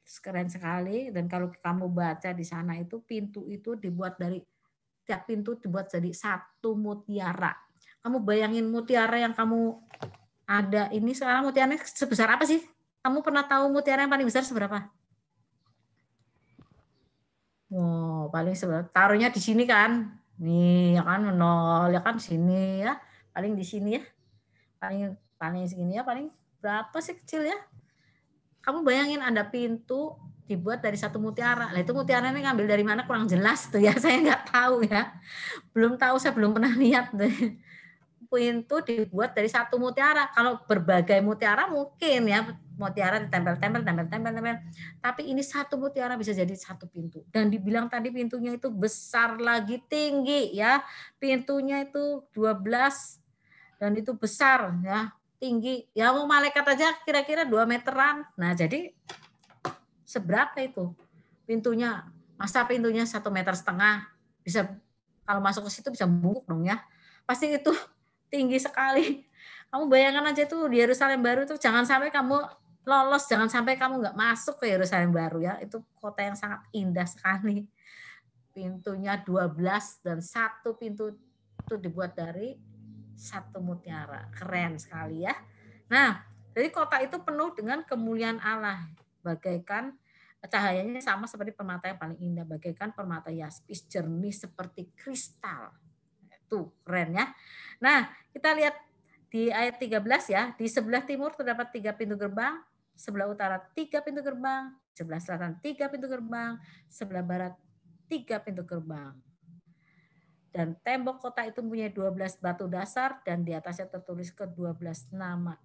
Keren sekali dan kalau kamu baca di sana itu pintu itu dibuat dari tiap pintu dibuat jadi satu mutiara. Kamu bayangin mutiara yang kamu ada ini sekarang mutiaranya sebesar apa sih? Kamu pernah tahu mutiara yang paling besar seberapa? Wow, paling taruhnya di sini kan. Nih, ya kan nol, ya kan sini ya. Paling di sini ya. Paling segini ya, paling berapa sih kecil ya? Kamu bayangin ada pintu dibuat dari satu mutiara. Nah, itu mutiara ini ngambil dari mana kurang jelas tuh ya. Saya nggak tahu ya. Belum tahu, saya belum pernah lihat deh. Pintu dibuat dari satu mutiara. Kalau berbagai mutiara mungkin ya mutiara ditempel. Tapi ini satu mutiara bisa jadi satu pintu. Dan dibilang tadi pintunya itu besar lagi tinggi ya. Pintunya itu 12 dan itu besar ya, tinggi. Ya mau malaikat aja kira-kira 2 meteran. Nah, jadi seberapa itu pintunya? Masa pintunya 1,5 meter? Bisa kalau masuk ke situ bisa bungkuk dong ya. Pasti itu tinggi sekali. Kamu bayangkan aja tuh di Yerusalem baru tuh jangan sampai kamu lolos, jangan sampai kamu nggak masuk ke Yerusalem baru ya. Itu kota yang sangat indah sekali. Pintunya 12 dan satu pintu itu dibuat dari satu mutiara. Keren sekali ya. Nah, jadi kota itu penuh dengan kemuliaan Allah. Bagaikan cahayanya sama seperti permata yang paling indah. Bagaikan permata yaspis jernih seperti kristal. Tuh, keren ya. Nah, kita lihat di ayat 13 ya. Di sebelah timur terdapat 3 pintu gerbang. Sebelah utara 3 pintu gerbang. Sebelah selatan 3 pintu gerbang. Sebelah barat 3 pintu gerbang. Dan tembok kota itu mempunyai 12 batu dasar dan di atasnya tertulis ke-12 nama.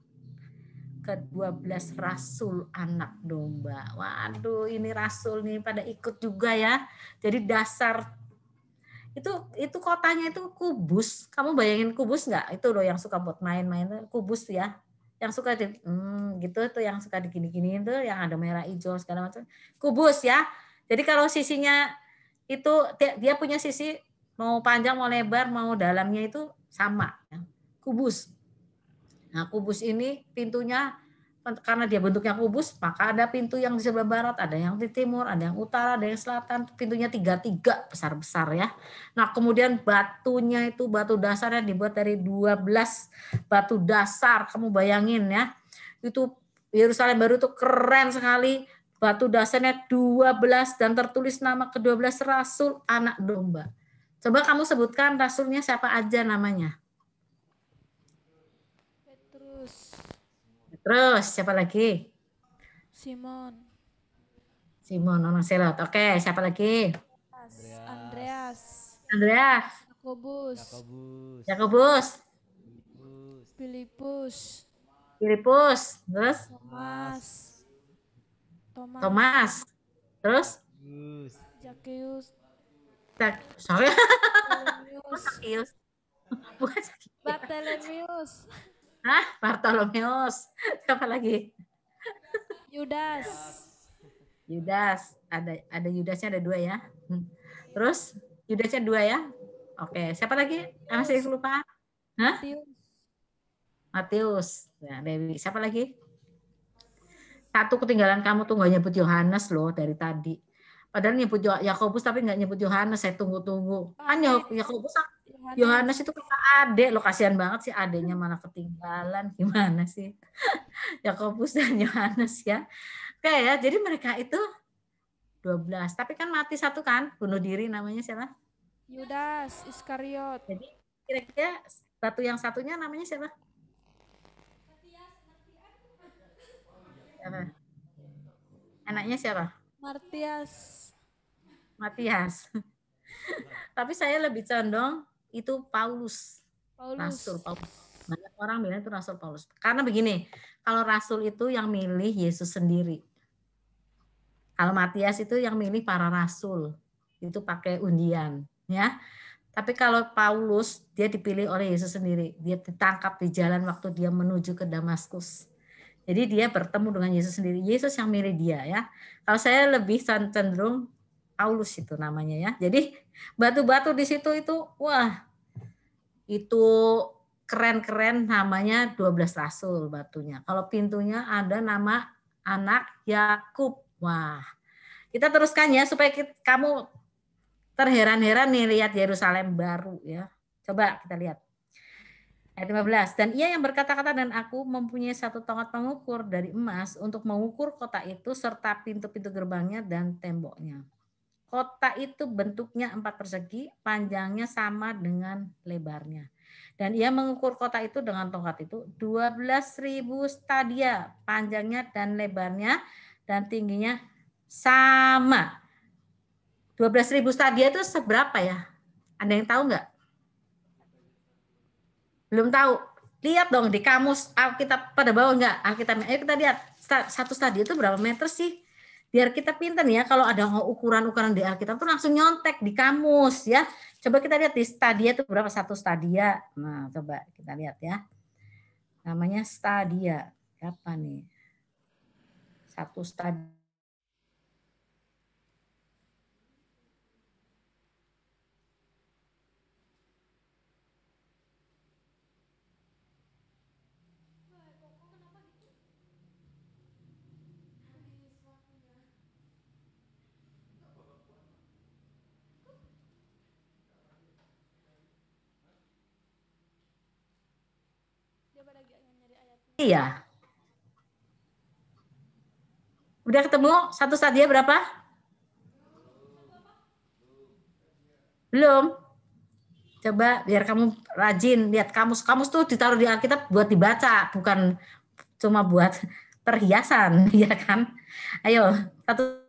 Ke-12 rasul anak domba. Waduh, ini rasul nih pada ikut juga ya. Jadi dasar itu kotanya itu kubus. Kamu bayangin kubus nggak? Itu loh yang suka buat main-main kubus ya. Yang suka gitu tuh yang suka digini-giniin tuh yang ada merah hijau segala macam. Kubus ya. Jadi kalau sisinya itu dia punya sisi mau panjang, mau lebar, mau dalamnya itu sama ya. Kubus. Nah, kubus ini pintunya karena dia bentuknya kubus, maka ada pintu yang di sebelah barat, ada yang di timur, ada yang utara, ada yang selatan. Pintunya 3 besar-besar ya. Nah, kemudian batunya itu batu dasarnya dibuat dari 12 batu dasar. Kamu bayangin ya. Itu Yerusalem baru itu keren sekali. Batu dasarnya 12 dan tertulis nama ke-12 rasul anak domba. Coba kamu sebutkan rasulnya siapa aja namanya. Terus siapa lagi? Simon. Orang Selot. Oke, siapa lagi? Andreas. Yakobus. Filipus. Terus? Thomas. Terus? Zakeus. Sorry. Bartolomeus. Bartolomeus. Siapa lagi? Yudas. Yudas, ada Yudasnya ada 2 ya. Terus Yudasnya 2 ya. Oke, siapa lagi? Masih lupa? Hah? Matius. Matius. Nah, Dewi. Siapa lagi? Satu ketinggalan kamu tuh nggak nyebut Yohanes loh dari tadi. Padahal nyebut Yakobus tapi nggak nyebut Yohanes. Saya tunggu-tunggu. Kan Yakobus, Yohanes itu kakak adik loh, kasihan banget sih adiknya malah ketinggalan. Gimana sih? Yakobus dan Yohanes ya. Oke ya, jadi mereka itu 12. Tapi kan mati satu kan, bunuh diri, namanya siapa? Yudas Iskariot. Jadi kira-kira batu yang satunya namanya siapa? Siapa? Anaknya siapa? Matias. Matias. Tapi saya lebih condong itu Paulus. Paulus. Rasul Paulus. Banyak orang bilang itu Rasul Paulus. Karena begini, kalau Rasul itu yang milih Yesus sendiri. Kalau Matias itu yang milih para rasul. Itu pakai undian, ya. Tapi kalau Paulus, dia dipilih oleh Yesus sendiri. Dia ditangkap di jalan waktu dia menuju ke Damaskus. Jadi dia bertemu dengan Yesus sendiri. Yesus yang milih dia, ya. Kalau saya lebih cenderung Paulus itu namanya, ya. Jadi batu-batu di situ itu, wah, itu keren-keren, namanya 12 rasul batunya. Kalau pintunya ada nama anak Yakub. Wah, kita teruskan ya supaya kamu terheran-heran nih lihat Yerusalem baru ya. Coba kita lihat. Ayat 15. Dan ia yang berkata-kata dan aku mempunyai satu tongkat pengukur dari emas untuk mengukur kota itu serta pintu-pintu gerbangnya dan temboknya. Kota itu bentuknya 4 persegi, panjangnya sama dengan lebarnya. Dan ia mengukur kota itu dengan tongkat itu 12.000 stadia, panjangnya dan lebarnya dan tingginya sama. 12.000 stadia itu seberapa ya? Ada yang tahu nggak? Belum tahu. Lihat dong di kamus Alkitab pada bawah nggak Alkitab. Ayo kita lihat satu stadia itu berapa meter sih? Biar kita pintar ya kalau ada ukuran-ukuran di Alkitab tuh langsung nyontek di kamus ya. Coba kita lihat di stadia itu berapa satu stadia. Nah, coba kita lihat ya. Namanya stadia. Berapa nih? Satu stadia. Iya. Udah ketemu satu stadia berapa? Belum. Coba biar kamu rajin lihat kamus. Kamus tuh ditaruh di Alkitab buat dibaca, bukan cuma buat perhiasan, ya kan? Ayo, satu.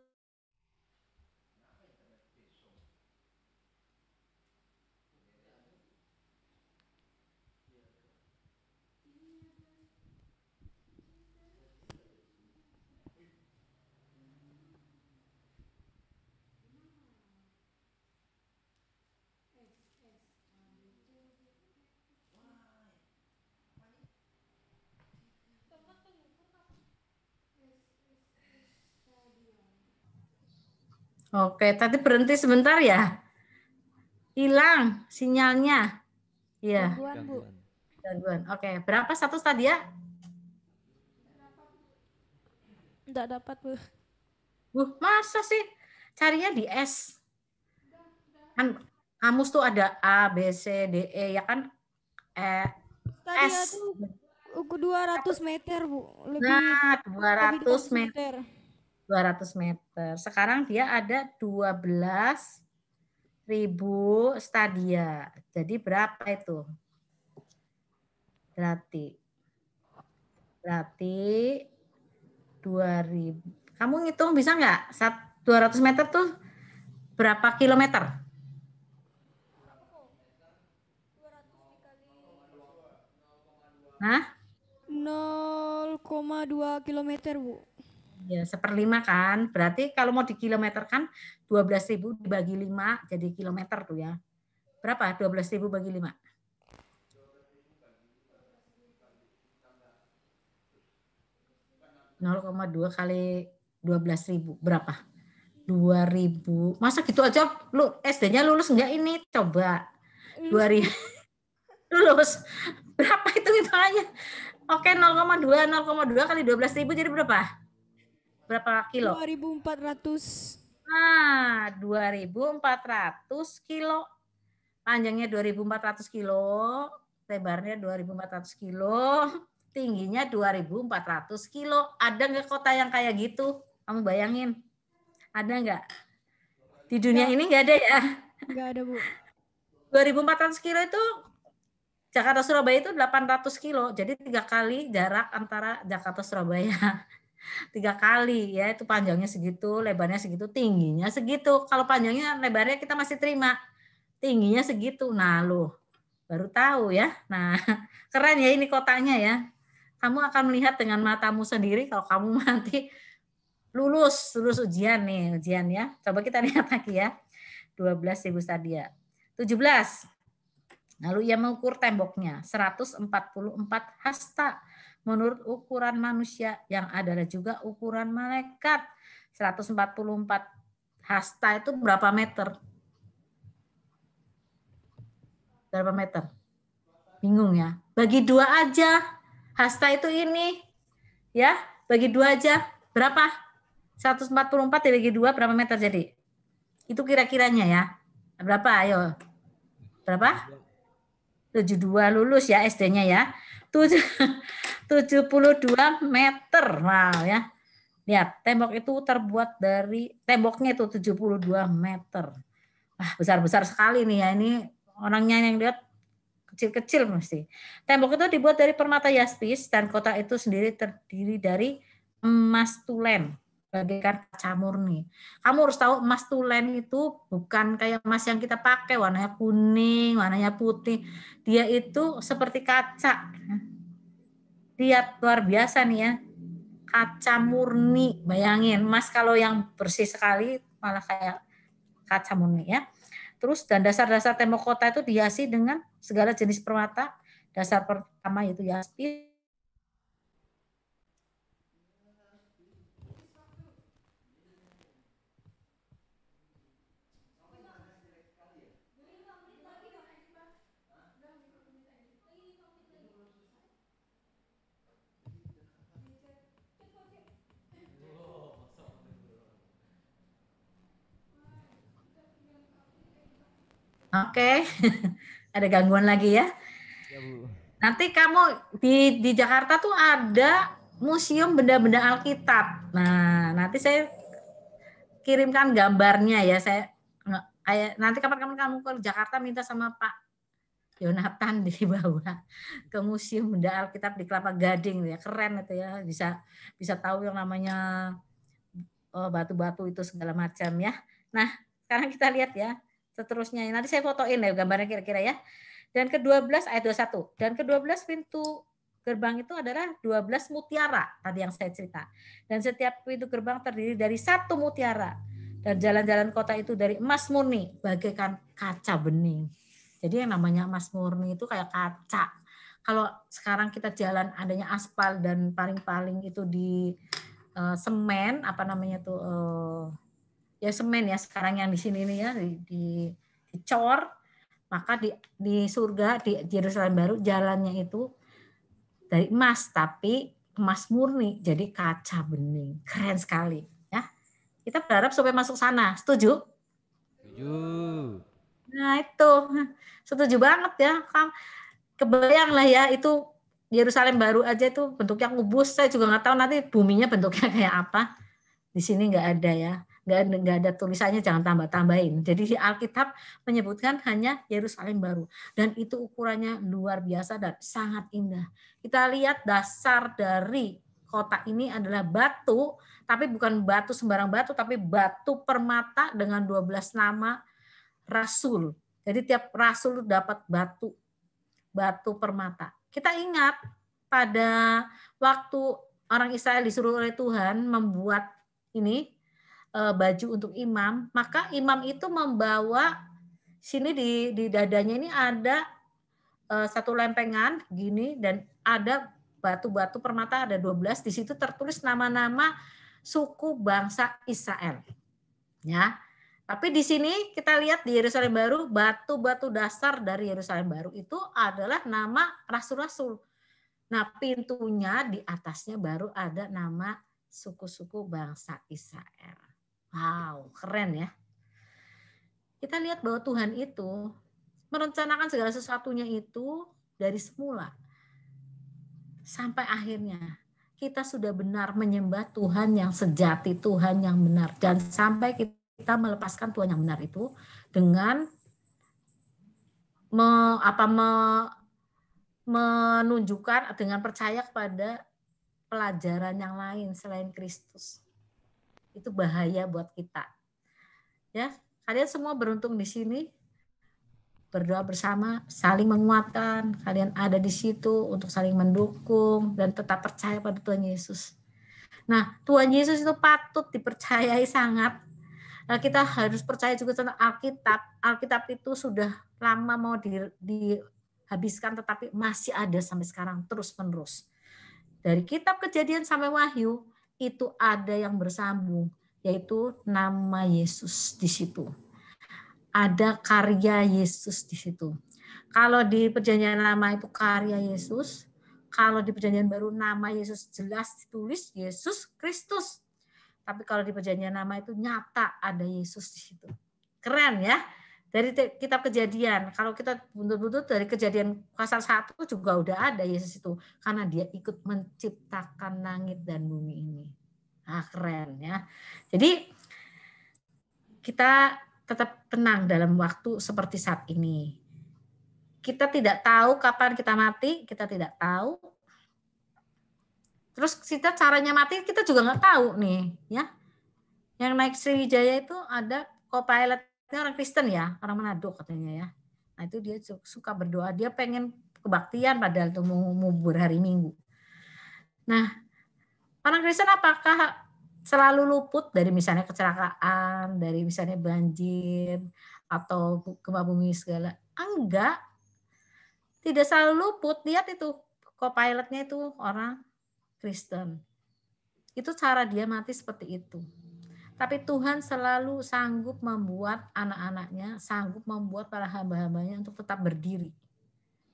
Oke, tadi berhenti sebentar ya. Hilang sinyalnya. Iya. Gangguan, Bu. Gangguan. Oke, berapa satu stadia? Enggak dapat, Bu. Masa sih? Carinya di S. Kan kamus tuh ada A, B, C, D, E ya kan? Stadia S. tuh 200 meter, Bu. Nah, 200 200 meter. 200 meter. Sekarang dia ada 12.000 stadia. Jadi berapa itu? Berarti 2.000. Kamu ngitung bisa nggak? 200 meter tuh berapa kilometer? Nah? 0,2 kilometer, Bu. Ya, 1/5 kan. Berarti kalau mau dikilometerkan 12.000 dibagi 5 jadi kilometer tuh ya. Berapa? 12.000 bagi 5. 0,2 kali 12.000 berapa? 2.000. Masa gitu aja lu SD-nya lulus enggak ini? Coba. 2.000 lulus. Berapa itu hitungannya? Oke, 0,2 kali 12.000 jadi berapa? Berapa kilo? 2.400. Nah, 2.400 kilo. Panjangnya 2.400 kilo, lebarnya 2.400 kilo, tingginya 2.400 kilo. Ada nggak kota yang kayak gitu? Kamu bayangin. Ada nggak? Di dunia ini nggak ada ya? Nggak ada, Bu. 2.400 kilo itu Jakarta Surabaya itu 800 kilo. Jadi 3 kali jarak antara Jakarta Surabaya. 3 kali ya, itu panjangnya segitu, lebarnya segitu, tingginya segitu. Kalau panjangnya lebarnya kita masih terima. Tingginya segitu. Nah, lu baru tahu ya. Nah, keren ya ini kotanya ya. Kamu akan melihat dengan matamu sendiri kalau kamu nanti lulus ujian nih, ujian ya. Coba kita lihat lagi ya. 12.000 stadia. 17. Lalu ia mengukur temboknya 144 hasta menurut ukuran manusia yang adalah juga ukuran malaikat. 144 hasta itu berapa meter? Berapa meter? Bingung ya. Bagi 2 aja. Hasta itu ini. Ya, bagi 2 aja. Berapa? 144 dibagi 2 berapa meter jadi? Itu kira-kiranya ya. Berapa? Ayo. Berapa? 72 lulus ya SD-nya ya. 72 meter. Wow ya. Lihat, tembok itu terbuat dari temboknya itu 72 meter. Wah, besar-besar sekali nih ya. Ini orangnya yang lihat kecil-kecil mesti. Tembok itu dibuat dari permata jaspis dan kota itu sendiri terdiri dari emas tulen bagaikan kaca murni. Kamu harus tahu emas tulen itu bukan kayak emas yang kita pakai warnanya kuning, warnanya putih. Dia itu seperti kaca. Lihat luar biasa nih ya. Kaca murni, bayangin emas kalau yang bersih sekali malah kayak kaca murni ya. Terus dan dasar-dasar tembok kota itu dihiasi dengan segala jenis permata. Dasar pertama itu jaspis. Oke, ada gangguan lagi ya. Ya, Bu. Nanti kamu di Jakarta tuh ada museum benda-benda Alkitab. Nah, nanti saya kirimkan gambarnya ya. Nanti kapan-kapan kamu ke Jakarta minta sama Pak Yonatan dibawa ke museum benda Alkitab di Kelapa Gading ya. Keren itu ya. Bisa tahu yang namanya batu-batu itu segala macam ya. Nah, sekarang kita lihat ya. Seterusnya nanti saya fotoin ya gambarnya kira-kira ya. Dan ke-12 ayat 21. Dan ke-12 pintu gerbang itu adalah 12 mutiara tadi yang saya cerita. Dan setiap pintu gerbang terdiri dari 1 mutiara. Dan jalan-jalan kota itu dari emas murni bagaikan kaca bening. Jadi yang namanya emas murni itu kayak kaca. Kalau sekarang kita jalan adanya aspal dan paling-paling itu di semen apa namanya tuh ya semen ya sekarang yang di sini nih ya dicor, maka di surga di Yerusalem baru jalannya itu dari emas tapi emas murni jadi kaca bening. Keren sekali ya. Kita berharap supaya masuk sana. Setuju? Setuju. Nah, itu. Setuju banget ya. Kebayang lah ya itu Yerusalem baru aja itu bentuknya kubus. Saya juga nggak tahu nanti buminya bentuknya kayak apa. Di sini nggak ada ya. Nggak ada tulisannya, jangan tambah-tambahin. Jadi di Alkitab menyebutkan hanya Yerusalem baru. Dan itu ukurannya luar biasa dan sangat indah. Kita lihat dasar dari kota ini adalah batu, tapi bukan batu sembarang batu, tapi batu permata dengan 12 nama rasul. Jadi tiap rasul dapat batu permata. Kita ingat pada waktu orang Israel disuruh oleh Tuhan membuat ini baju untuk imam, maka imam itu membawa sini di dadanya ini ada satu lempengan gini dan ada batu-batu permata ada 12, di situ tertulis nama-nama suku bangsa Israel. Ya. Tapi di sini kita lihat di Yerusalem Baru, batu-batu dasar dari Yerusalem Baru itu adalah nama rasul-rasul. Nah, pintunya di atasnya baru ada nama suku-suku bangsa Israel. Wow, keren ya. Kita lihat bahwa Tuhan itu merencanakan segala sesuatunya itu dari semula sampai akhirnya. Kita sudah benar menyembah Tuhan yang sejati, Tuhan yang benar. Dan sampai kita melepaskan Tuhan yang benar itu dengan menunjukkan dengan percaya kepada pelajaran yang lain selain Kristus. Itu bahaya buat kita. Ya, kalian semua beruntung di sini. Berdoa bersama, saling menguatkan. Kalian ada di situ untuk saling mendukung dan tetap percaya pada Tuhan Yesus. Nah, Tuhan Yesus itu patut dipercayai sangat. Nah, kita harus percaya juga tentang Alkitab. Alkitab itu sudah lama mau dihabiskan, tetapi masih ada sampai sekarang terus-menerus. Dari kitab Kejadian sampai Wahyu, itu ada yang bersambung, yaitu nama Yesus di situ. Ada karya Yesus di situ. Kalau di Perjanjian Lama itu karya Yesus, kalau di Perjanjian Baru nama Yesus jelas ditulis Yesus Kristus. Tapi kalau di Perjanjian Lama itu nyata ada Yesus di situ. Keren ya. Dari kitab Kejadian, kalau kita buntut-buntut dari Kejadian pasal 1 juga udah ada Yesus itu, karena dia ikut menciptakan langit dan bumi ini. Nah, keren ya. Jadi kita tetap tenang dalam waktu seperti saat ini. Kita tidak tahu kapan kita mati, kita tidak tahu. Terus kita caranya mati kita juga nggak tahu nih, ya. Yang naik Sriwijaya itu ada co-pilotnya orang Kristen ya, orang Manado katanya ya. Nah itu dia suka berdoa, dia pengen kebaktian padahal itu mau berhari Minggu. Nah, orang Kristen apakah selalu luput dari misalnya kecelakaan, dari misalnya banjir, atau gempa bumi segala? Enggak. Tidak selalu luput. Lihat itu, co-pilotnya itu orang Kristen. Itu cara dia mati seperti itu. Tapi Tuhan selalu sanggup membuat anak-anaknya, sanggup membuat para hamba-hambanya untuk tetap berdiri.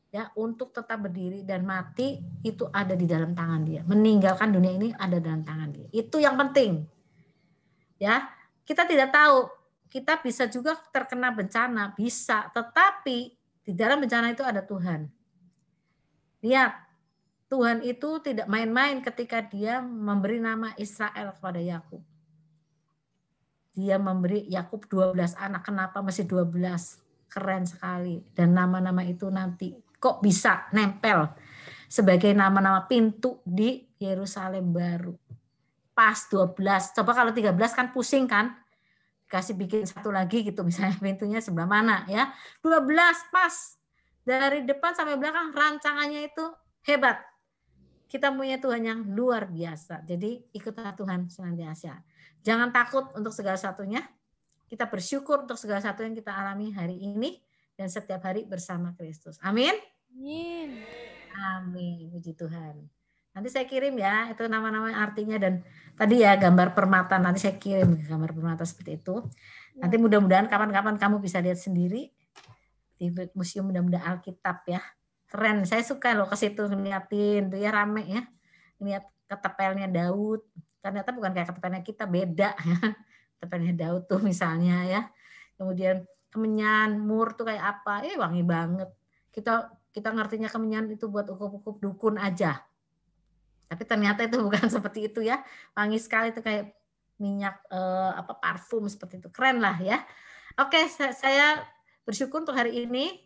Ya, untuk tetap berdiri dan mati itu ada di dalam tangan dia. Meninggalkan dunia ini ada dalam tangan dia. Itu yang penting. Ya, kita tidak tahu, kita bisa juga terkena bencana, bisa, tetapi di dalam bencana itu ada Tuhan. Lihat, Tuhan itu tidak main-main ketika dia memberi nama Israel kepada Yakub. Dia memberi Yakub 12 anak. Kenapa masih 12? Keren sekali. Dan nama-nama itu nanti kok bisa nempel sebagai nama-nama pintu di Yerusalem Baru. Pas 12. Coba kalau 13 kan pusing kan? Kasih bikin satu lagi gitu, misalnya pintunya sebelah mana ya. 12 pas. Dari depan sampai belakang rancangannya itu hebat. Kita punya Tuhan yang luar biasa. Jadi ikutlah Tuhan senantiasa. Jangan takut untuk segala satunya. Kita bersyukur untuk segala satu yang kita alami hari ini dan setiap hari bersama Kristus. Amin. Amin. Amin. Puji Tuhan. Nanti saya kirim ya, itu nama-nama artinya dan tadi ya gambar permata, nanti saya kirim gambar permata seperti itu. Nanti mudah-mudahan kapan-kapan kamu bisa lihat sendiri di Museum Muda-Muda Alkitab ya. Keren, saya suka loh ke situ ngeliatin, tuh ya rame ya. Lihat ketepelnya Daud, ternyata bukan kayak ketepelnya kita, beda ya. Ketepelnya Daud tuh misalnya ya. Kemudian kemenyan, mur tuh kayak apa, wangi banget. Kita ngertinya kemenyan itu buat ukup-ukup dukun aja. Tapi ternyata itu bukan seperti itu ya. Wangi sekali itu kayak minyak parfum seperti itu. Keren lah ya. Oke, saya bersyukur untuk hari ini.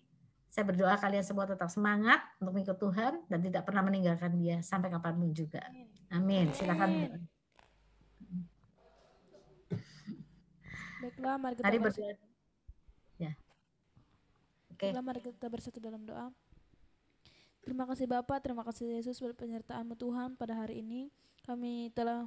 Saya berdoa kalian semua tetap semangat untuk mengikut Tuhan dan tidak pernah meninggalkan Dia sampai kapanpun juga. Amin. Silakan. Baiklah, mari kita Tadi berdoa. Ya. Oke. Baiklah, mari kita bersatu dalam doa. Terima kasih Bapak, terima kasih Yesus buat penyertaan-Mu Tuhan pada hari ini. Kami telah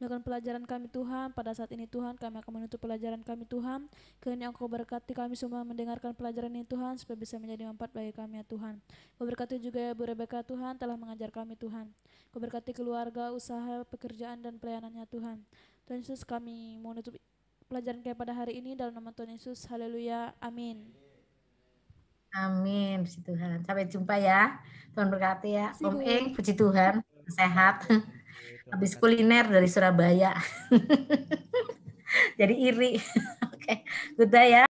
Mulakan pelajaran kami Tuhan, pada saat ini Tuhan kami akan menutup pelajaran kami Tuhan. Kiranya Engkau berkati kami semua mendengarkan pelajaran ini Tuhan, supaya bisa menjadi manfaat bagi kami ya Tuhan. Kau berkati juga ya Bu Rebecca Tuhan, telah mengajar kami Tuhan. Kau berkati keluarga, usaha, pekerjaan dan pelayanannya Tuhan. Tuhan Yesus, kami mau menutup pelajaran kami pada hari ini dalam nama Tuhan Yesus. Haleluya, amin. Amin, puji Tuhan. Sampai jumpa ya. Tuhan berkati ya. Makasih, Om Bu. Eng, puji Tuhan. Sehat. Terima Habis kasih. kuliner dari Surabaya. Jadi iri. Oke, udah ya.